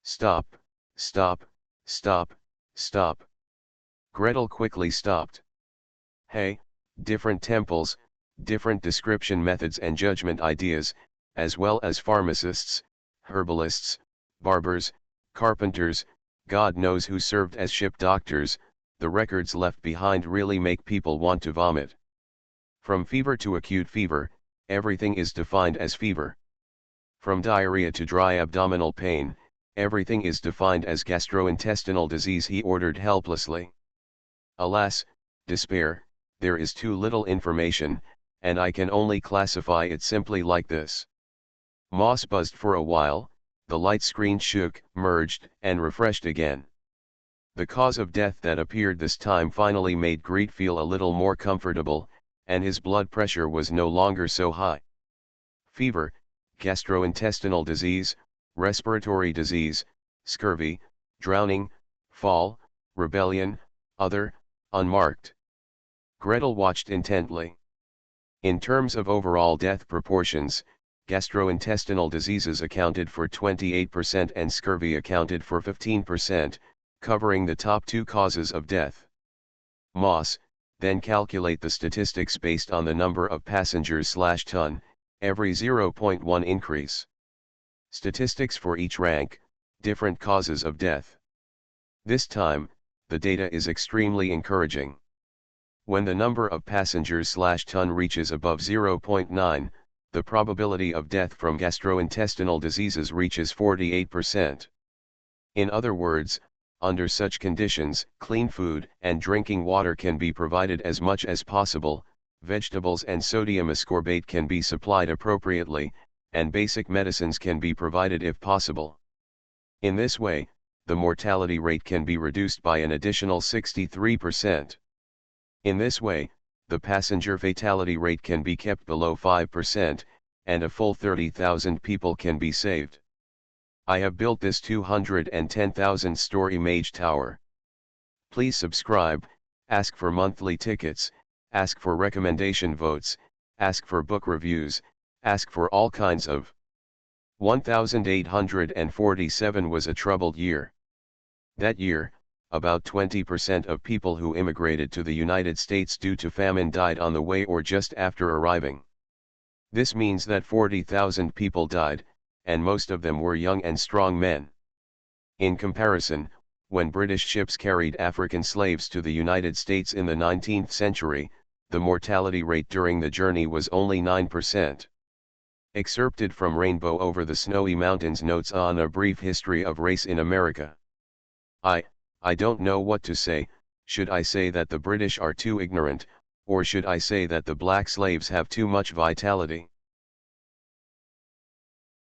[SPEAKER 1] Stop, stop, stop, stop. Gretel quickly stopped. Hey, different temples, different description methods and judgment ideas, as well as pharmacists, herbalists, barbers, carpenters, God knows who served as ship doctors. The records left behind really make people want to vomit. From fever to acute fever, everything is defined as fever. From diarrhea to dry abdominal pain, everything is defined as gastrointestinal disease, he ordered helplessly. Alas, despair, there is too little information, and I can only classify it simply like this. Moss buzzed for a while, the light screen shook, merged, and refreshed again. The cause of death that appeared this time finally made Greet feel a little more comfortable, and his blood pressure was no longer so high. Fever, gastrointestinal disease, respiratory disease, scurvy, drowning, fall, rebellion, other, unmarked. Gretel watched intently. In terms of overall death proportions, gastrointestinal diseases accounted for 28% and scurvy accounted for 15%, covering the top two causes of death. Moss, then calculate the statistics based on the number of passengers/ton, every 0.1 increase. Statistics for each rank, different causes of death. This time, the data is extremely encouraging. When the number of passengers/ton reaches above 0.9, the probability of death from gastrointestinal diseases reaches 48%. In other words, under such conditions, clean food and drinking water can be provided as much as possible, vegetables and sodium ascorbate can be supplied appropriately, and basic medicines can be provided if possible. In this way, the mortality rate can be reduced by an additional 63%. In this way, the passenger fatality rate can be kept below 5%, and a full 30,000 people can be saved. I have built this 210,000 story mage tower. Please subscribe, ask for monthly tickets, ask for recommendation votes, ask for book reviews, ask for all kinds of. 1847 was a troubled year. That year, about 20% of people who immigrated to the United States due to famine died on the way or just after arriving. This means that 40,000 people died, and most of them were young and strong men. In comparison, when British ships carried African slaves to the United States in the 19th century, the mortality rate during the journey was only 9%. Excerpted from Rainbow Over the Snowy Mountains Notes on a Brief History of Race in America. I don't know what to say. Should I say that the British are too ignorant, or should I say that the black slaves have too much vitality?